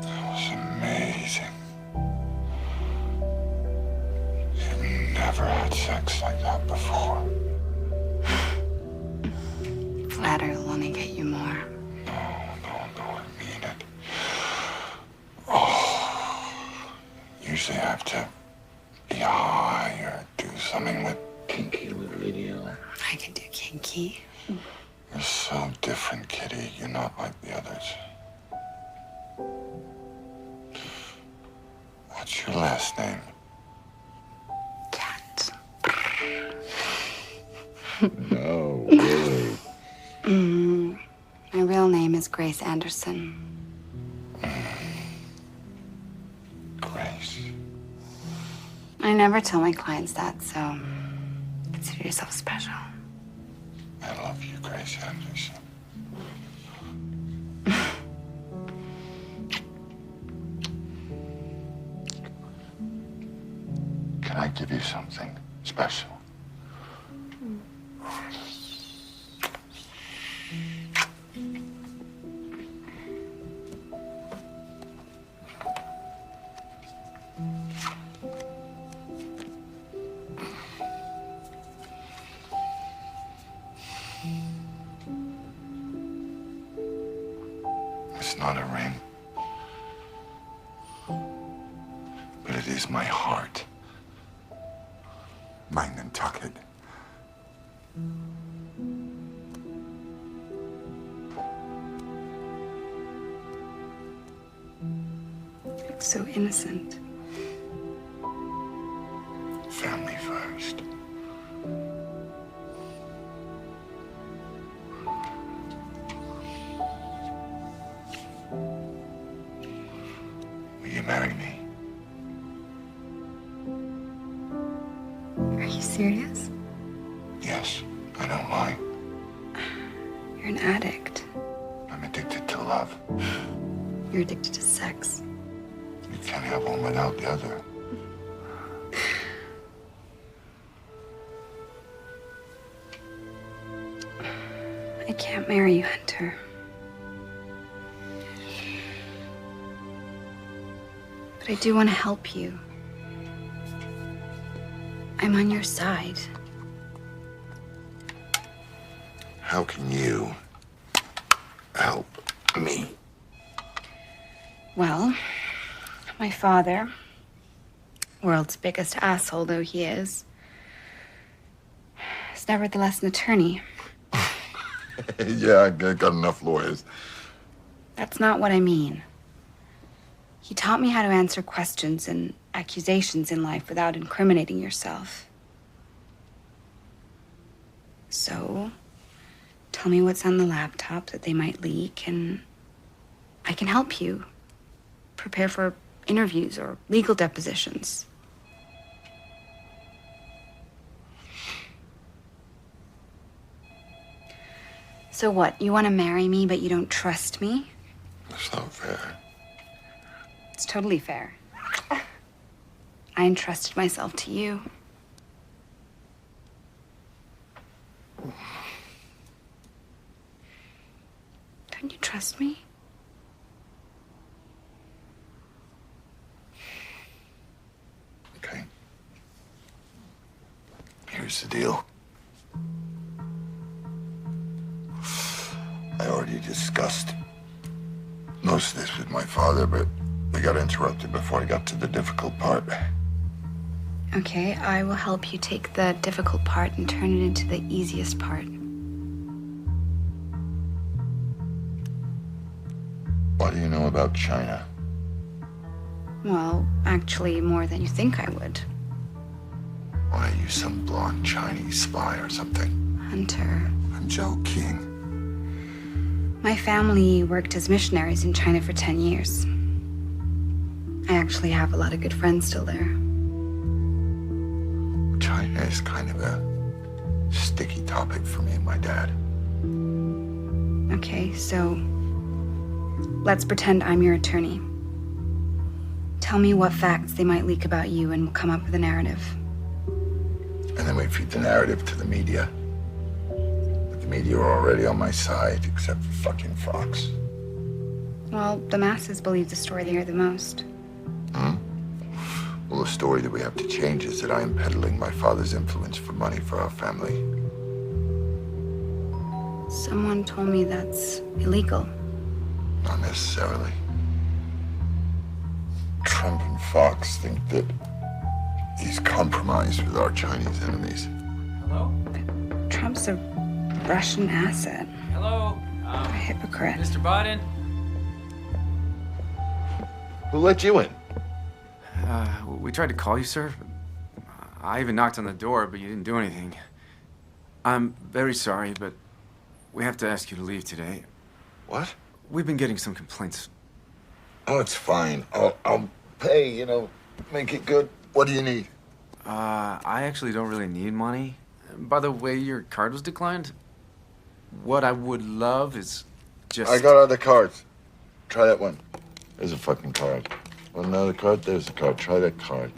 S2: That was amazing.
S14: kinky.
S2: You're so different, Kitty. You're not like the others. What's your last name?
S14: Cat.
S2: No, really.
S14: My real name is Grace Anderson.
S2: Grace.
S14: I never tell my clients that, so consider yourself special.
S2: I love you, Grace Anderson. Can I give you something special? It's not a ring, but it is my heart. Mine Nantucket.
S14: It's so innocent.
S2: Family first. Will you marry me?
S14: Are you serious?
S2: Yes, I don't lie.
S14: You're an addict.
S2: I'm addicted to love.
S14: You're addicted to sex.
S2: You can't have one without the other.
S14: I can't marry you, Hunter. But I do want to help you. I'm on your side.
S2: How can you help me?
S14: Well, my father, world's biggest asshole though he is nevertheless an attorney.
S2: Yeah, I got enough lawyers.
S14: That's not what I mean. He taught me how to answer questions and accusations in life without incriminating yourself. So, tell me what's on the laptop that they might leak, and I can help you prepare for interviews or legal depositions. So what, you want to marry me, but you don't trust me?
S2: That's not fair.
S14: It's totally fair. I entrusted myself to you. Don't you trust me?
S2: Okay. Here's the deal. I already discussed most of this with my father, but we got interrupted before I got to the difficult part.
S14: Okay, I will help you take the difficult part and turn it into the easiest part.
S2: What do you know about China?
S14: Well, actually, more than you think I would.
S2: Why, are you some blonde Chinese spy or something?
S14: Hunter.
S2: I'm joking.
S14: My family worked as missionaries in China for 10 years. I actually have a lot of good friends still there.
S2: China is kind of a sticky topic for me and my dad.
S14: Okay, so let's pretend I'm your attorney. Tell me what facts they might leak about you and we'll come up with a narrative.
S2: And then we feed the narrative to the media. But the media are already on my side, except for fucking Fox.
S14: Well, the masses believe the story they hear the most.
S2: Well, the story that we have to change is that I am peddling my father's influence for money for our family.
S14: Someone told me that's illegal.
S2: Not necessarily. Trump and Fox think that he's compromised with our Chinese enemies.
S14: Trump's a Russian asset.
S21: Hello.
S14: A hypocrite.
S21: Mr. Biden?
S11: Who let you in?
S21: We tried to call you, sir. I even knocked on the door, but you didn't do anything. I'm very sorry, but we have to ask you to leave today.
S11: What?
S21: We've been getting some complaints.
S11: Oh, it's fine. I'll pay, make it good. What do you need?
S21: I actually don't really need money. By the way, your card was declined. What I would love is just...
S11: I got other cards. Try that one. There's a fucking card. Want another card? There's a card. Try that card.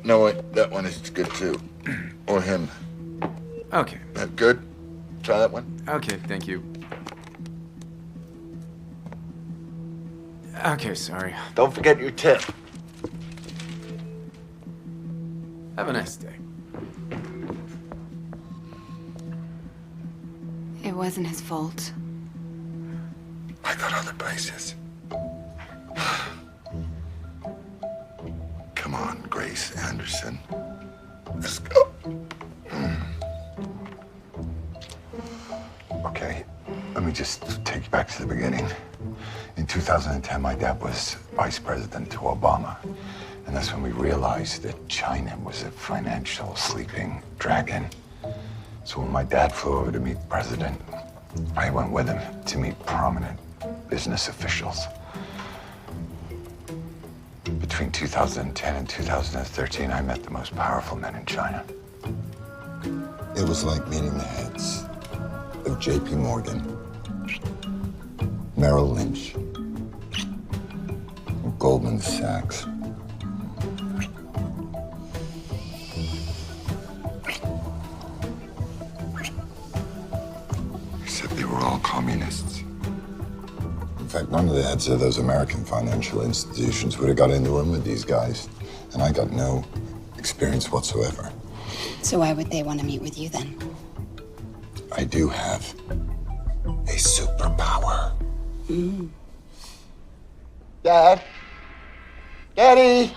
S11: No, wait, that one is good too. Or him.
S21: Okay.
S11: That good? Try that one.
S21: Okay, thank you. Okay, sorry.
S11: Don't forget your tip.
S21: Have a nice day.
S5: It wasn't his fault.
S11: I got other places. Come on, Grace Anderson. Let's go.
S2: Okay, let me just take you back to the beginning. In 2010, my dad was vice president to Obama. And that's when we realized that China was a financial sleeping dragon. So when my dad flew over to meet the president, I went with him to meet prominent business officials. Between 2010 and 2013, I met the most powerful men in China. It was like meeting the heads of J.P. Morgan, Merrill Lynch, and Goldman Sachs. Except they were all communists. In fact, none of the heads of those American financial institutions would have got in the room with these guys. And I got no experience whatsoever.
S14: So why would they want to meet with you then?
S2: I do have a superpower. Dad? Daddy!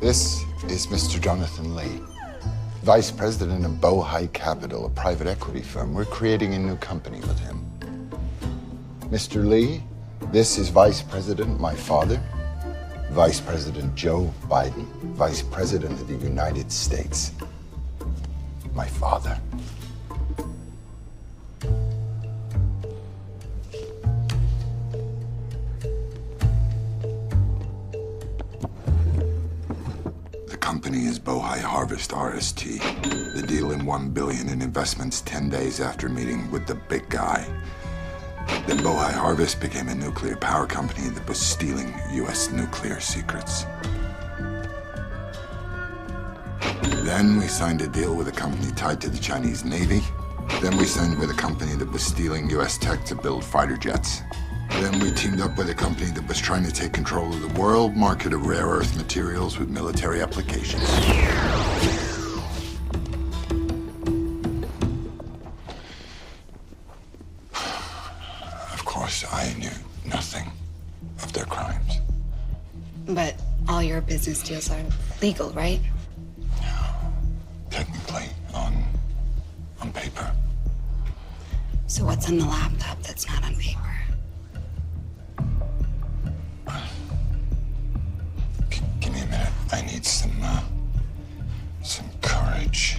S2: This is Mr. Jonathan Lee, Vice President of Bohai Capital, a private equity firm. We're creating a new company with him. Mr. Lee, this is Vice President, my father, Vice President Joe Biden, Vice President of the United States, my father. The company is Bohai Harvest RST. The deal in $1 billion in investments 10 days after meeting with the big guy. Then Bohai Harvest became a nuclear power company that was stealing U.S. nuclear secrets. Then we signed a deal with a company tied to the Chinese Navy. Then we signed with a company that was stealing U.S. tech to build fighter jets. Then we teamed up with a company that was trying to take control of the world market of rare earth materials with military applications. Of course, I knew nothing of their crimes.
S14: But all your business deals are legal, right?
S2: Technically, on paper.
S14: So what's on the laptop that's not on paper?
S2: Give me a minute. I need some courage.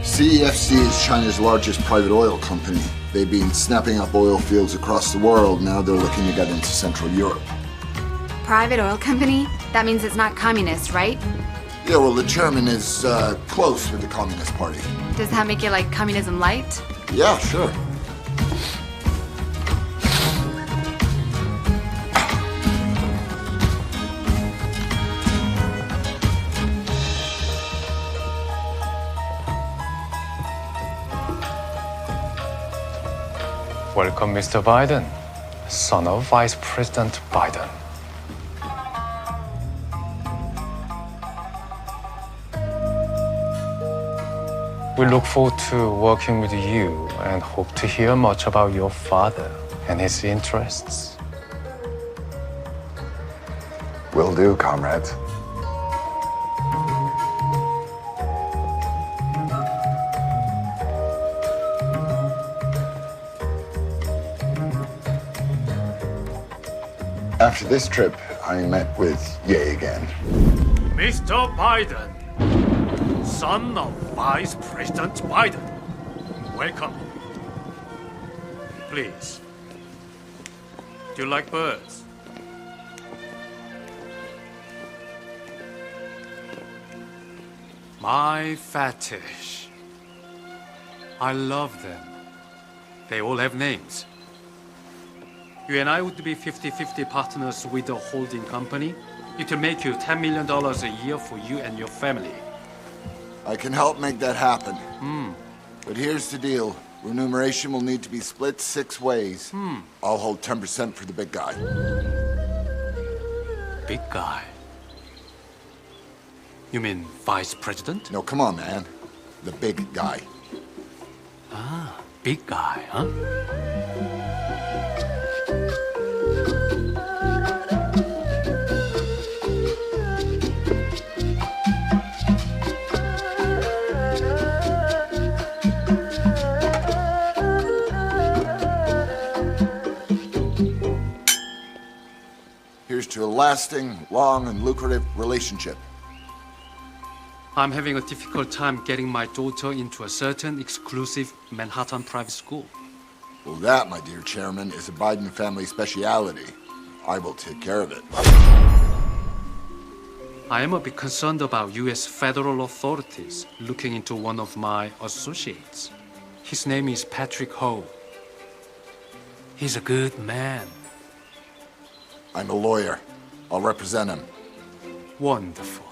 S2: CEFC is China's largest private oil company. They've been snapping up oil fields across the world. Now they're looking to get into Central Europe.
S5: Private oil company? That means it's not communist, right?
S2: Yeah, well, the chairman is close with the Communist Party.
S5: Does that make it like communism light?
S2: Yeah, sure.
S22: Welcome, Mr. Biden, son of Vice President Biden. We look forward to working with you and hope to hear much about your father and his interests.
S2: Will do, comrades. After this trip, I met with Ye again.
S4: Mr. Biden, son of Vice President Biden, welcome. Please. Do you like birds? My fetish. I love them. They all have names. You and I would be 50-50 partners with a holding company. It will make you $10 million a year for you and your family.
S13: I can help make that happen. But here's the deal. Remuneration will need to be split 6 ways. I'll hold 10% for the big guy.
S4: Big guy? You mean vice president?
S13: No, come on, man. The big guy.
S4: Ah, big guy, huh?
S13: Here's to a lasting, long, and lucrative relationship.
S4: I'm having a difficult time getting my daughter into a certain exclusive Manhattan private school.
S13: Well, that, my dear chairman, is a Biden family speciality. I will take care of it.
S4: I am a bit concerned about U.S. federal authorities looking into one of my associates. His name is Patrick Ho. He's a good man.
S13: I'm a lawyer. I'll represent him.
S4: Wonderful.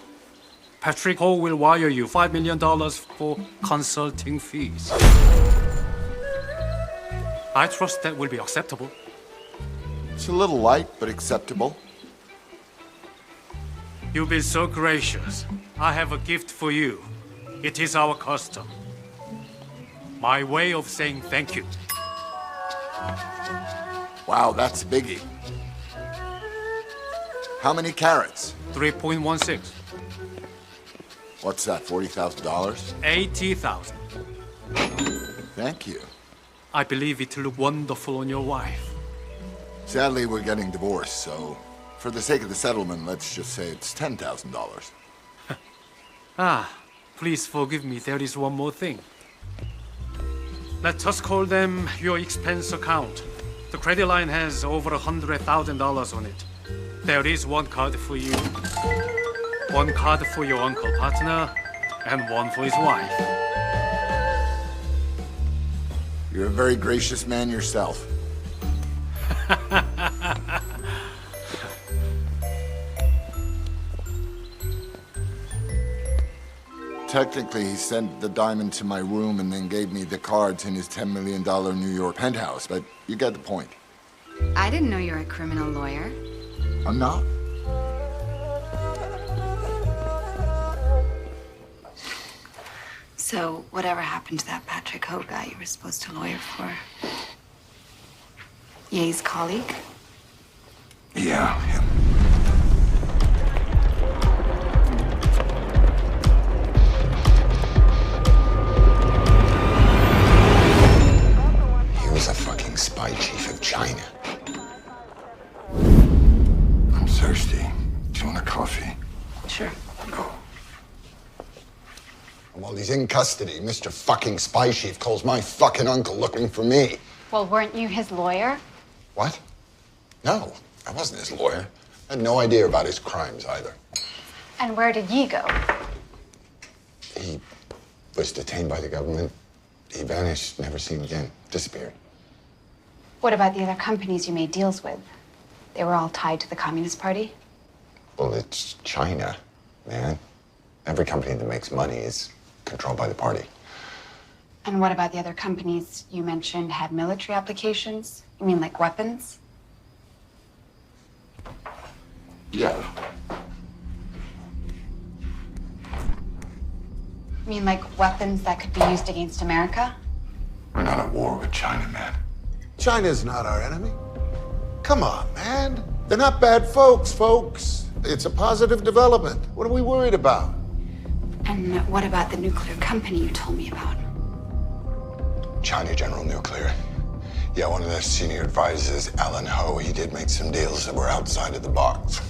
S4: Patrick Ho will wire you $5 million for consulting fees. I trust that will be acceptable.
S13: It's a little light, but acceptable.
S4: You've been so gracious. I have a gift for you. It is our custom. My way of saying thank you.
S13: Wow, that's a biggie. How many carats?
S4: 3.16.
S13: What's that, $40,000?
S4: 80,000.
S13: Thank you.
S4: I believe it look wonderful on your wife.
S13: Sadly, we're getting divorced, so for the sake of the settlement, let's just say it's $10,000.
S4: Please forgive me, there is one more thing. Let us call them your expense account. The credit line has over $100,000 on it. There is one card for you, one card for your uncle partner, and one for his wife.
S13: You're a very gracious man yourself. Technically, he sent the diamond to my room and then gave me the cards in his $10 million New York penthouse, but you get the point.
S14: I didn't know you're a criminal lawyer.
S13: I'm not.
S14: So, whatever happened to that Patrick Ho guy you were supposed to lawyer for? Ye's colleague?
S13: Yeah, him.
S2: He was a fucking spy chief of China.
S11: I'm thirsty. Do you want a coffee?
S14: Sure.
S11: Go.
S2: While he's in custody, Mr. fucking spy chief calls my fucking uncle looking for me.
S5: Well, weren't you his lawyer?
S2: What? No, I wasn't his lawyer. I had no idea about his crimes either.
S5: And where did Yi go?
S2: He was detained by the government. He vanished, never seen again. Disappeared.
S5: What about the other companies you made deals with? They were all tied to the Communist Party?
S2: Well, it's China, man. Every company that makes money is controlled by the party.
S5: And what about the other companies you mentioned had military applications? You mean like weapons?
S11: Yeah.
S5: You mean like weapons that could be used against America?
S11: We're not at war with China, man.
S8: China's not our enemy. Come on, man. They're not bad folks.
S2: It's a positive development. What are we worried about?
S14: And what about the nuclear company you told me about?
S2: China General Nuclear. Yeah, one of their senior advisors, Alan Ho, he did make some deals that were outside of the box.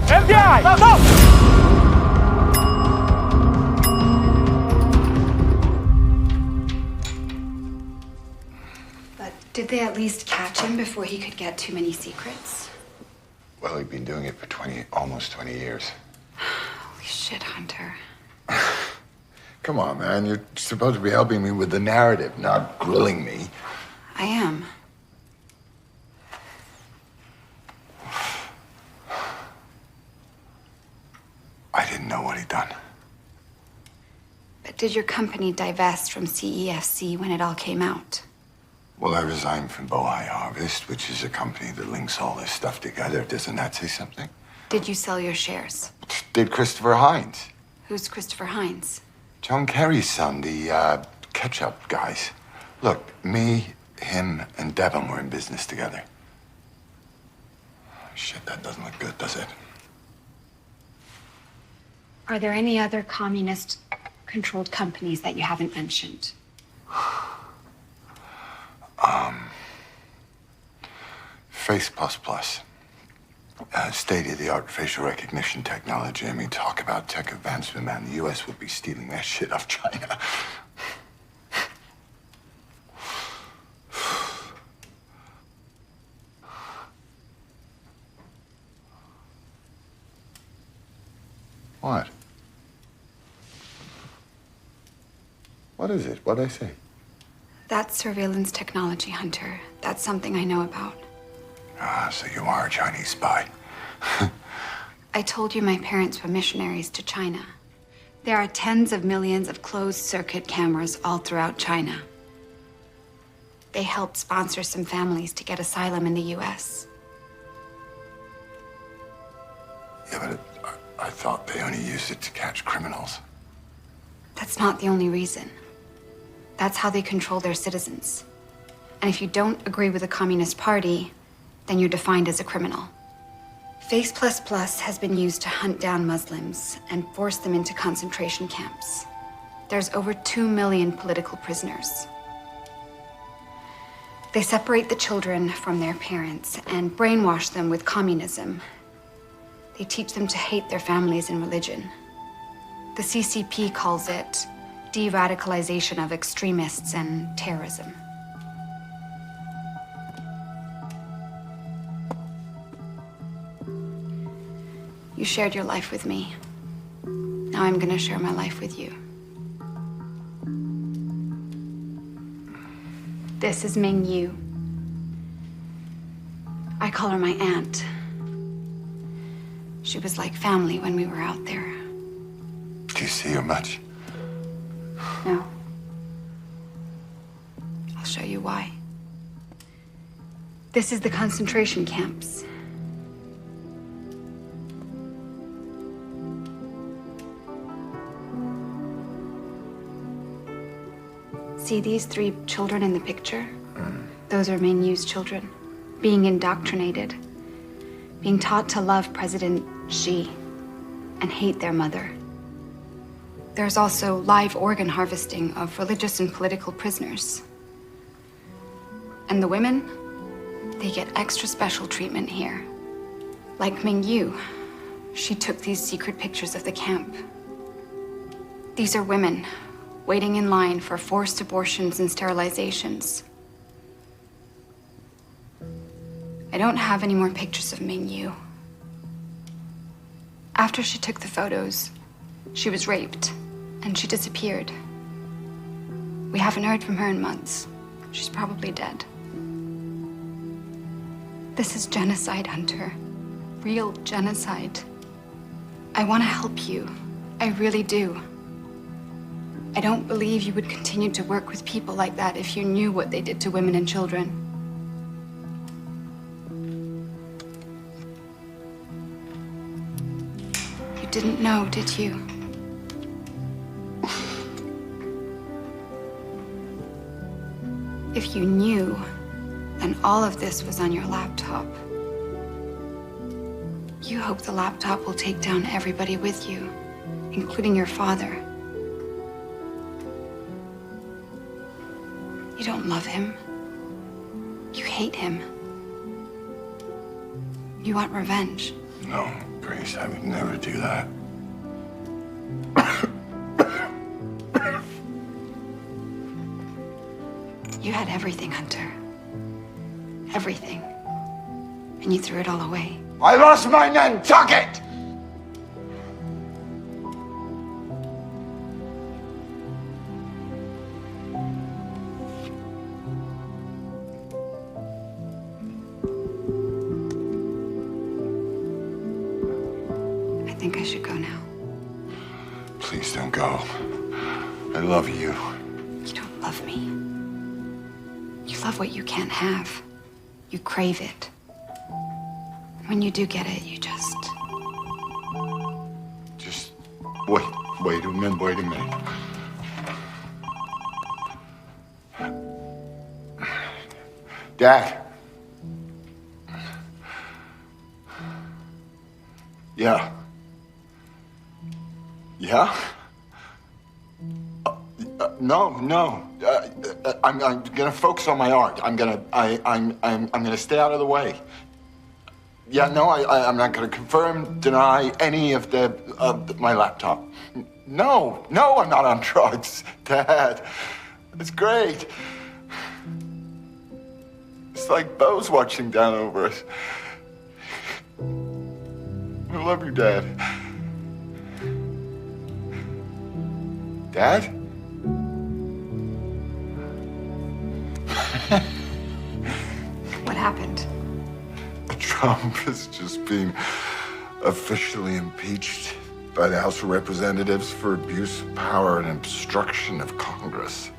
S6: FBI! Stop!
S14: But did they at least catch him before he could get too many secrets?
S2: Well, he'd been doing it for almost 20 years.
S14: Holy shit, Hunter.
S2: Come on, man. You're supposed to be helping me with the narrative, not grilling me.
S14: I am.
S2: I didn't know what he'd done.
S14: But did your company divest from CEFC when it all came out?
S2: Well, I resigned from Bohai Harvest, which is a company that links all this stuff together. Doesn't that say something?
S14: Did you sell your shares?
S2: Did Christopher Hines.
S14: Who's Christopher Hines?
S2: John Kerry's son, the ketchup guys. Look, me, him, and Devon were in business together. Shit, that doesn't look good, does it?
S14: Are there any other communist-controlled companies that you haven't mentioned?
S2: Face++. State-of-the-art facial recognition technology. I mean, talk about tech advancement, man. The U.S. would be stealing that shit off China. What? What is it? What'd I say?
S14: That's surveillance technology, Hunter. That's something I know about.
S2: Ah, so you are a Chinese spy.
S14: I told you my parents were missionaries to China. There are tens of millions of closed-circuit cameras all throughout China. They helped sponsor some families to get asylum in the U.S.
S2: Yeah, but I thought they only used it to catch criminals.
S14: That's not the only reason. That's how they control their citizens. And if you don't agree with the Communist Party, then you're defined as a criminal. Face++ has been used to hunt down Muslims and force them into concentration camps. There's over 2 million political prisoners. They separate the children from their parents and brainwash them with communism. They teach them to hate their families and religion. The CCP calls it de-radicalization of extremists and terrorism. You shared your life with me. Now I'm gonna share my life with you. This is Ming Yu. I call her my aunt. She was like family when we were out there.
S2: Do you see her much?
S14: No. I'll show you why. This is the concentration camps. See these 3 children in the picture? Those are Ming Yu's children, being indoctrinated, being taught to love President Xi and hate their mother. There's also live organ harvesting of religious and political prisoners. And the women, they get extra special treatment here. Like Ming Yu, she took these secret pictures of the camp. These are women waiting in line for forced abortions and sterilizations. I don't have any more pictures of Ming Yu. After she took the photos, she was raped and she disappeared. We haven't heard from her in months. She's probably dead. This is genocide, Hunter. Real genocide. I want to help you. I really do. I don't believe you would continue to work with people like that if you knew what they did to women and children. You didn't know, did you? If you knew, then all of this was on your laptop. You hope the laptop will take down everybody with you, including your father. You don't love him. You hate him. You want revenge.
S11: No, Grace, I would never do that.
S14: You had everything, Hunter. Everything. And you threw it all away.
S11: I lost my Nantucket!
S14: I think I should go now.
S11: Please don't go. I love you.
S14: You don't love me. You love what you can't have. You crave it. When you do get it, you just...
S11: Wait a minute. Dad. Yeah. Yeah? No. I'm gonna focus on my art. I'm gonna stay out of the way. Yeah, no, I'm not gonna confirm, deny any of my laptop. No, I'm not on drugs, Dad. It's great. It's like Bo's watching down over us. I love you, Dad. Dad?
S14: What happened?
S11: Trump has just been officially impeached by the House of Representatives for abuse of power and obstruction of Congress.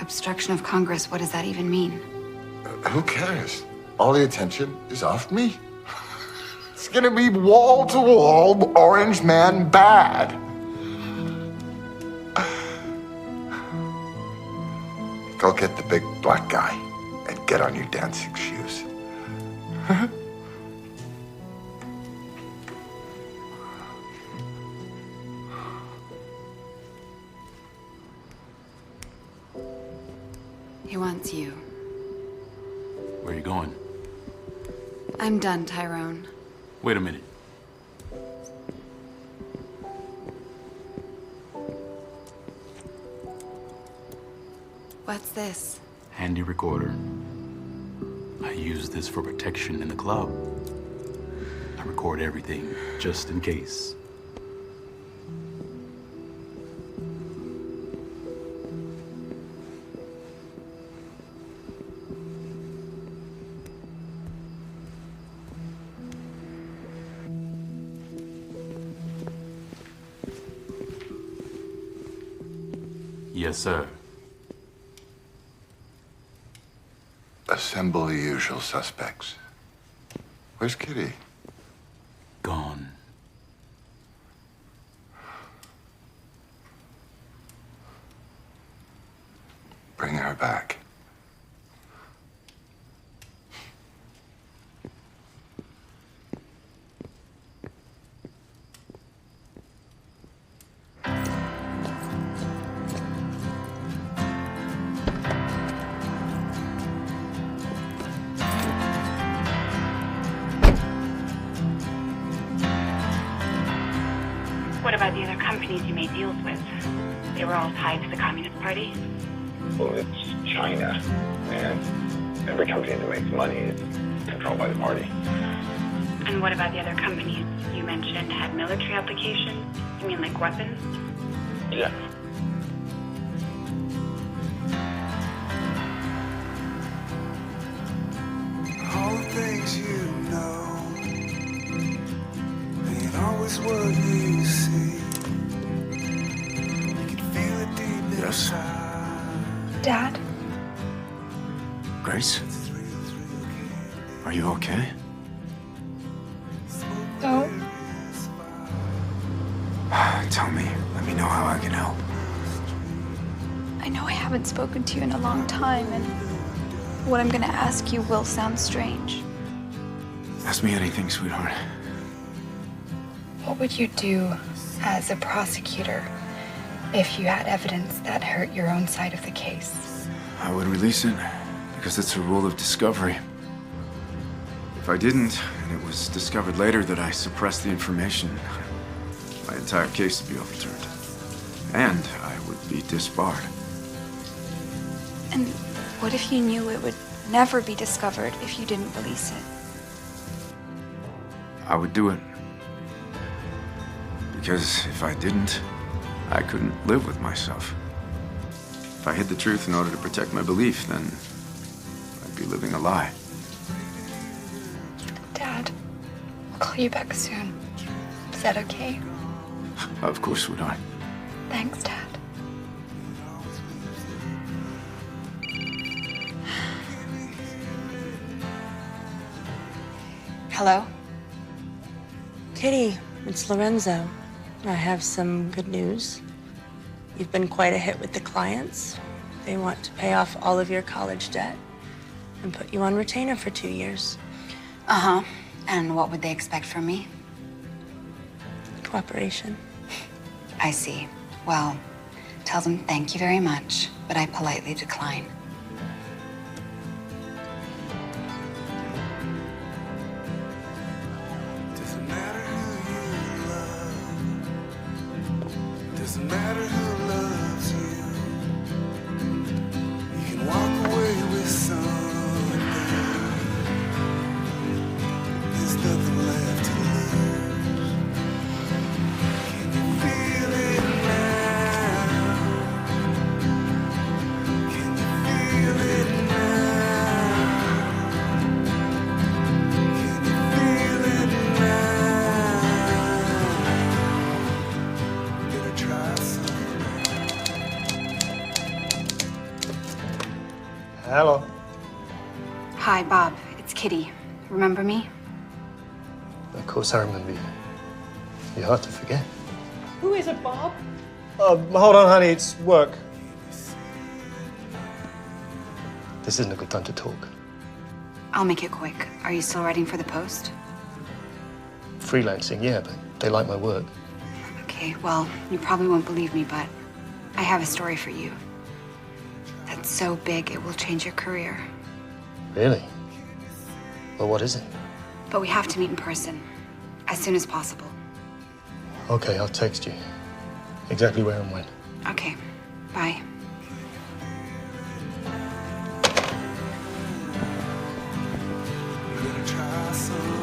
S14: Obstruction of Congress, what does that even mean?
S11: Who cares? All the attention is off me. It's gonna be wall-to-wall Orange Man bad. Go get the big black guy and get on your dancing shoes.
S14: He wants you.
S9: Where are you going?
S14: I'm done, Tyrone.
S9: Wait a minute.
S14: What's this?
S9: Handy recorder. I use this for protection in the club. I record everything, just in case. Yes, sir.
S11: Assemble the usual suspects. Where's Kitty?
S9: Gone.
S11: Bring her back.
S6: What about the other companies you made deals with? They were all tied to the Communist Party?
S8: Well, it's China, and every company that makes money is controlled by the party.
S6: And what about the other companies you mentioned had military applications? You mean like weapons?
S8: Yeah.
S23: All the things you know ain't always what you see. You can feel it deep inside.
S14: Dad?
S21: Grace? Are you okay?
S14: No.
S21: Tell me. Let me know how I can help.
S14: I know I haven't spoken to you in a long time, and what I'm gonna ask you will sound strange.
S21: Ask me anything, sweetheart.
S14: What would you do as a prosecutor if you had evidence that hurt your own side of the case?
S21: I would release it because it's a rule of discovery. If I didn't, and it was discovered later that I suppressed the information, my entire case would be overturned. And I would be disbarred.
S14: And what if you knew it would never be discovered if you didn't release it?
S21: I would do it. Because if I didn't, I couldn't live with myself. If I hid the truth in order to protect my belief, then I'd be living a lie.
S14: Dad, I'll call you back soon. Is that okay?
S21: Of course, sweetheart.
S14: Thanks, Dad. Hello?
S3: Kitty, it's Lorenzo. I have some good news. You've been quite a hit with the clients. They want to pay off all of your college debt and put you on retainer for 2 years.
S5: Uh-huh. And what would they expect from me?
S3: Cooperation.
S5: I see. Well, tell them thank you very much, but I politely decline.
S23: Doesn't matter who you love. Doesn't matter who loves you. You can walk away with something. There's nothing left to lose. Can you feel it now? Can you feel it now? Can you feel it now? Gonna try something.
S7: Hello.
S14: Hi, Bob. It's Kitty. Remember me?
S7: Of course I remember you. You're hard to forget.
S10: Who is it, Bob?
S7: Hold on, honey. It's work. This isn't a good time to talk.
S14: I'll make it quick. Are you still writing for the Post?
S7: Freelancing, yeah, but they like my work.
S14: Okay, well, you probably won't believe me, but I have a story for you. That's so big it will change your career.
S7: Really? Well, what is it?
S14: But we have to meet in person, as soon as possible.
S7: Okay, I'll text you. Exactly where and when.
S14: Okay, bye.
S23: Gonna try something.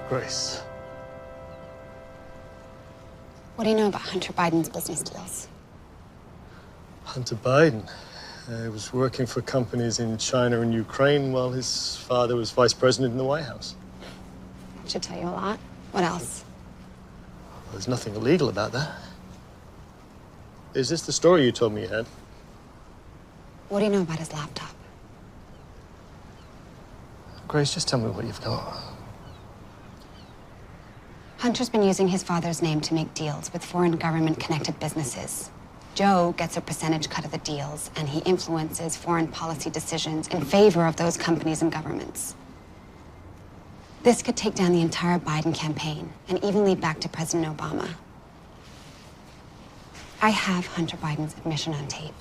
S7: Grace.
S5: What do you know about Hunter Biden's business deals?
S7: Hunter Biden. He was working for companies in China and Ukraine while his father was vice president in the White House.
S5: Should tell you a lot. What else?
S7: Well, there's nothing illegal about that. Is this the story you told me you had?
S5: What do you know about his laptop?
S7: Grace, just tell me what you've got.
S5: Hunter's been using his father's name to make deals with foreign government-connected businesses. Joe gets a percentage cut of the deals, and he influences foreign policy decisions in favor of those companies and governments. This could take down the entire Biden campaign and even lead back to President Obama. I have Hunter Biden's admission on tape.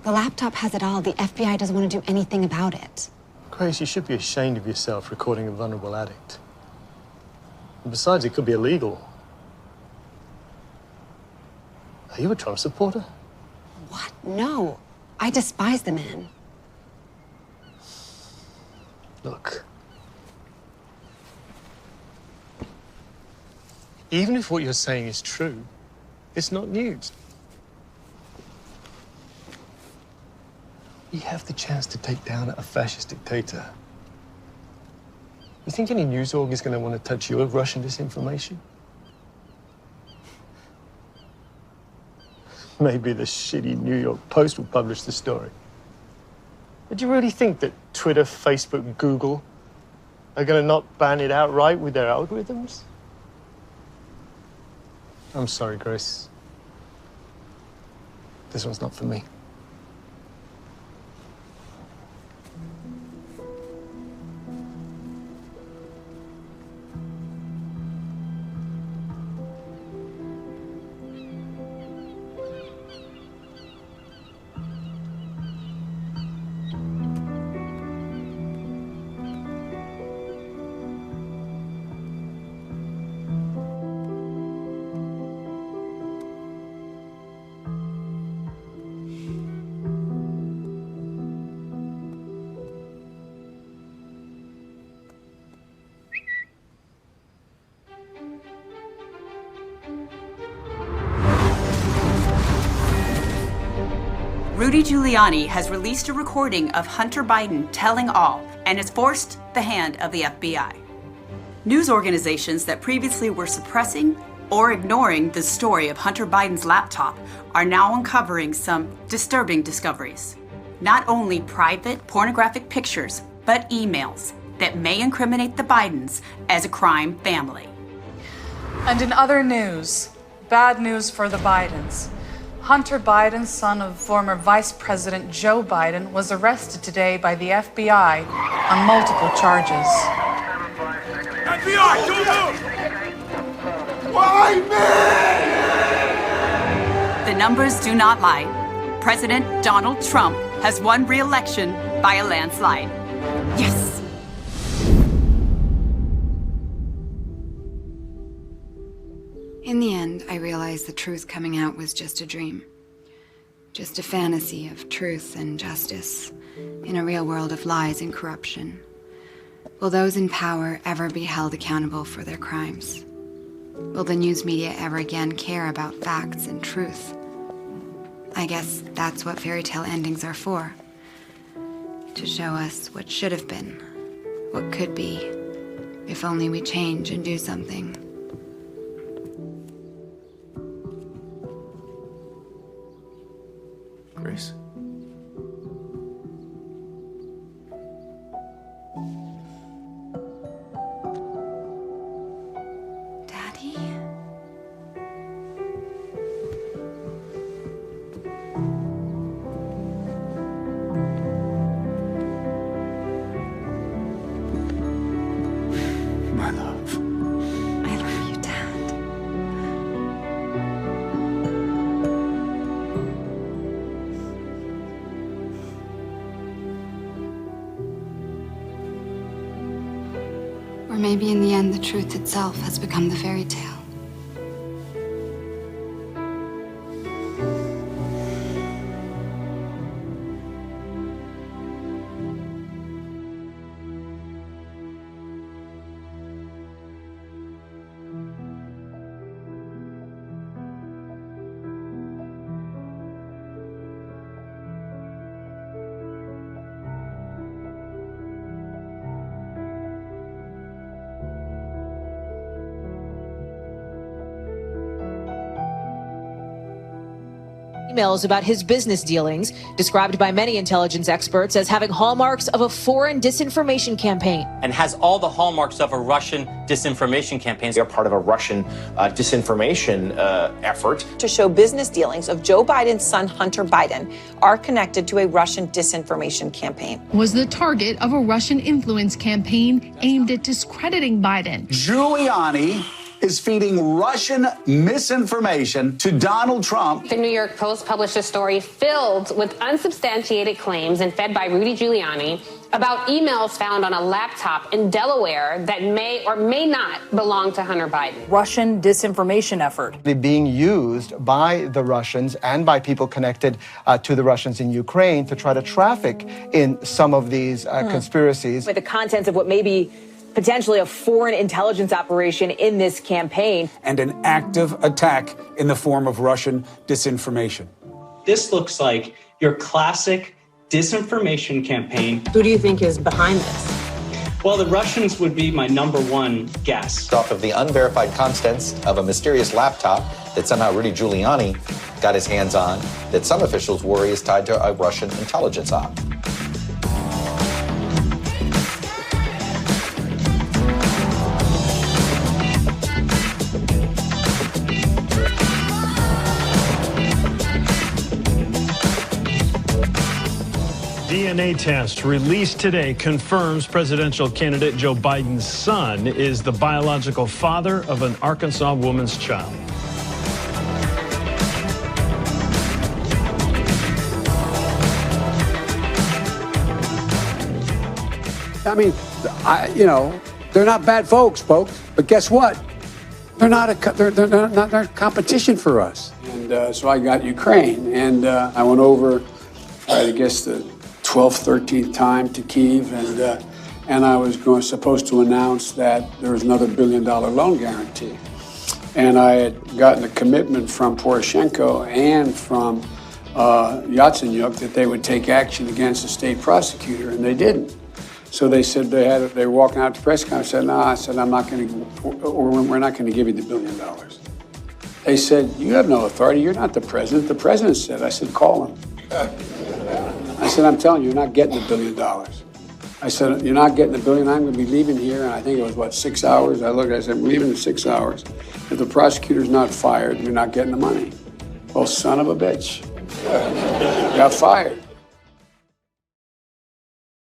S5: The laptop has it all. The FBI doesn't want to do anything about it.
S7: Grace, you should be ashamed of yourself recording a vulnerable addict. And besides, it could be illegal. Are you a Trump supporter?
S5: What? No. I despise the man.
S7: Look. Even if what you're saying is true, it's not news. We have the chance to take down a fascist dictator You think any news org is going to want to touch your Russian disinformation? Maybe the shitty New York Post will publish the story. But do you really think that Twitter, Facebook, Google are going to not ban it outright with their algorithms? I'm sorry, Grace. This one's not for me.
S10: Rudy Giuliani has released a recording of Hunter Biden telling all and has forced the hand of the FBI. News organizations that previously were suppressing or ignoring the story of Hunter Biden's laptop are now uncovering some disturbing discoveries. Not only private pornographic pictures, but emails that may incriminate the Bidens as a crime family.
S15: And in other news, bad news for the Bidens. Hunter Biden, son of former Vice President Joe Biden, was arrested today by the FBI on multiple charges.
S23: FBI, don't move! Why
S10: The numbers do not lie. President Donald Trump has won re-election by a landslide. Yes!
S14: In the end, I realized the truth coming out was just a dream. Just a fantasy of truth and justice in a real world of lies and corruption. Will those in power ever be held accountable for their crimes? Will the news media ever again care about facts and truth? I guess that's what fairy tale endings are for. To show us what should have been, what could be, if only we change and do something.
S21: Grace?
S14: Daddy?
S21: My love.
S14: I love you, Dad. Or maybe in the end, the truth itself has become the fairy tale.
S18: Emails about his business dealings, described by many intelligence experts as having hallmarks of a foreign disinformation campaign.
S24: And has all the hallmarks of a Russian disinformation campaign.
S25: They're part of a Russian disinformation effort.
S26: To show business dealings of Joe Biden's son, Hunter Biden, are connected to a Russian disinformation campaign.
S27: Was the target of a Russian influence campaign aimed at discrediting Biden.
S28: Giuliani is feeding Russian misinformation to Donald Trump.
S29: The New York Post published a story filled with unsubstantiated claims and fed by Rudy Giuliani about emails found on a laptop in Delaware that may or may not belong to Hunter Biden.
S30: Russian disinformation effort.
S31: Being used by the Russians and by people connected to the Russians in Ukraine to try to traffic in some of these conspiracies.
S18: With the contents of what may be potentially a foreign intelligence operation in this campaign.
S28: And an active attack in the form of Russian disinformation.
S32: This looks like your classic disinformation campaign.
S26: Who do you think is behind this?
S32: Well, the Russians would be my number one guess.
S1: Off of the unverified contents of a mysterious laptop that somehow Rudy Giuliani got his hands on, that some officials worry is tied to a Russian intelligence op.
S2: DNA test released today confirms presidential candidate Joe Biden's son is the biological father of an Arkansas woman's child.
S28: I mean, they're not bad folks, but guess what? They're not a competition for us. And so I got Ukraine, and I went over, I guess, the 12th, 13th time to Kyiv, and I was supposed to announce that there was another $1 billion loan guarantee. And I had gotten a commitment from Poroshenko and from Yatsenyuk that they would take action against the state prosecutor, and they didn't. So they said they were walking out to the press conference. I said, no, I said, we're not going to give you the $1 billion. They said, you have no authority. You're not the president. The president said. I said, call him. I said, I'm telling you, you're not getting the $1 billion. I said, you're not getting the $1 billion. I'm going to be leaving here. And I think it was, 6 hours? I said, I'm leaving in 6 hours. If the prosecutor's not fired, you're not getting the money. Well, son of a bitch. Got fired.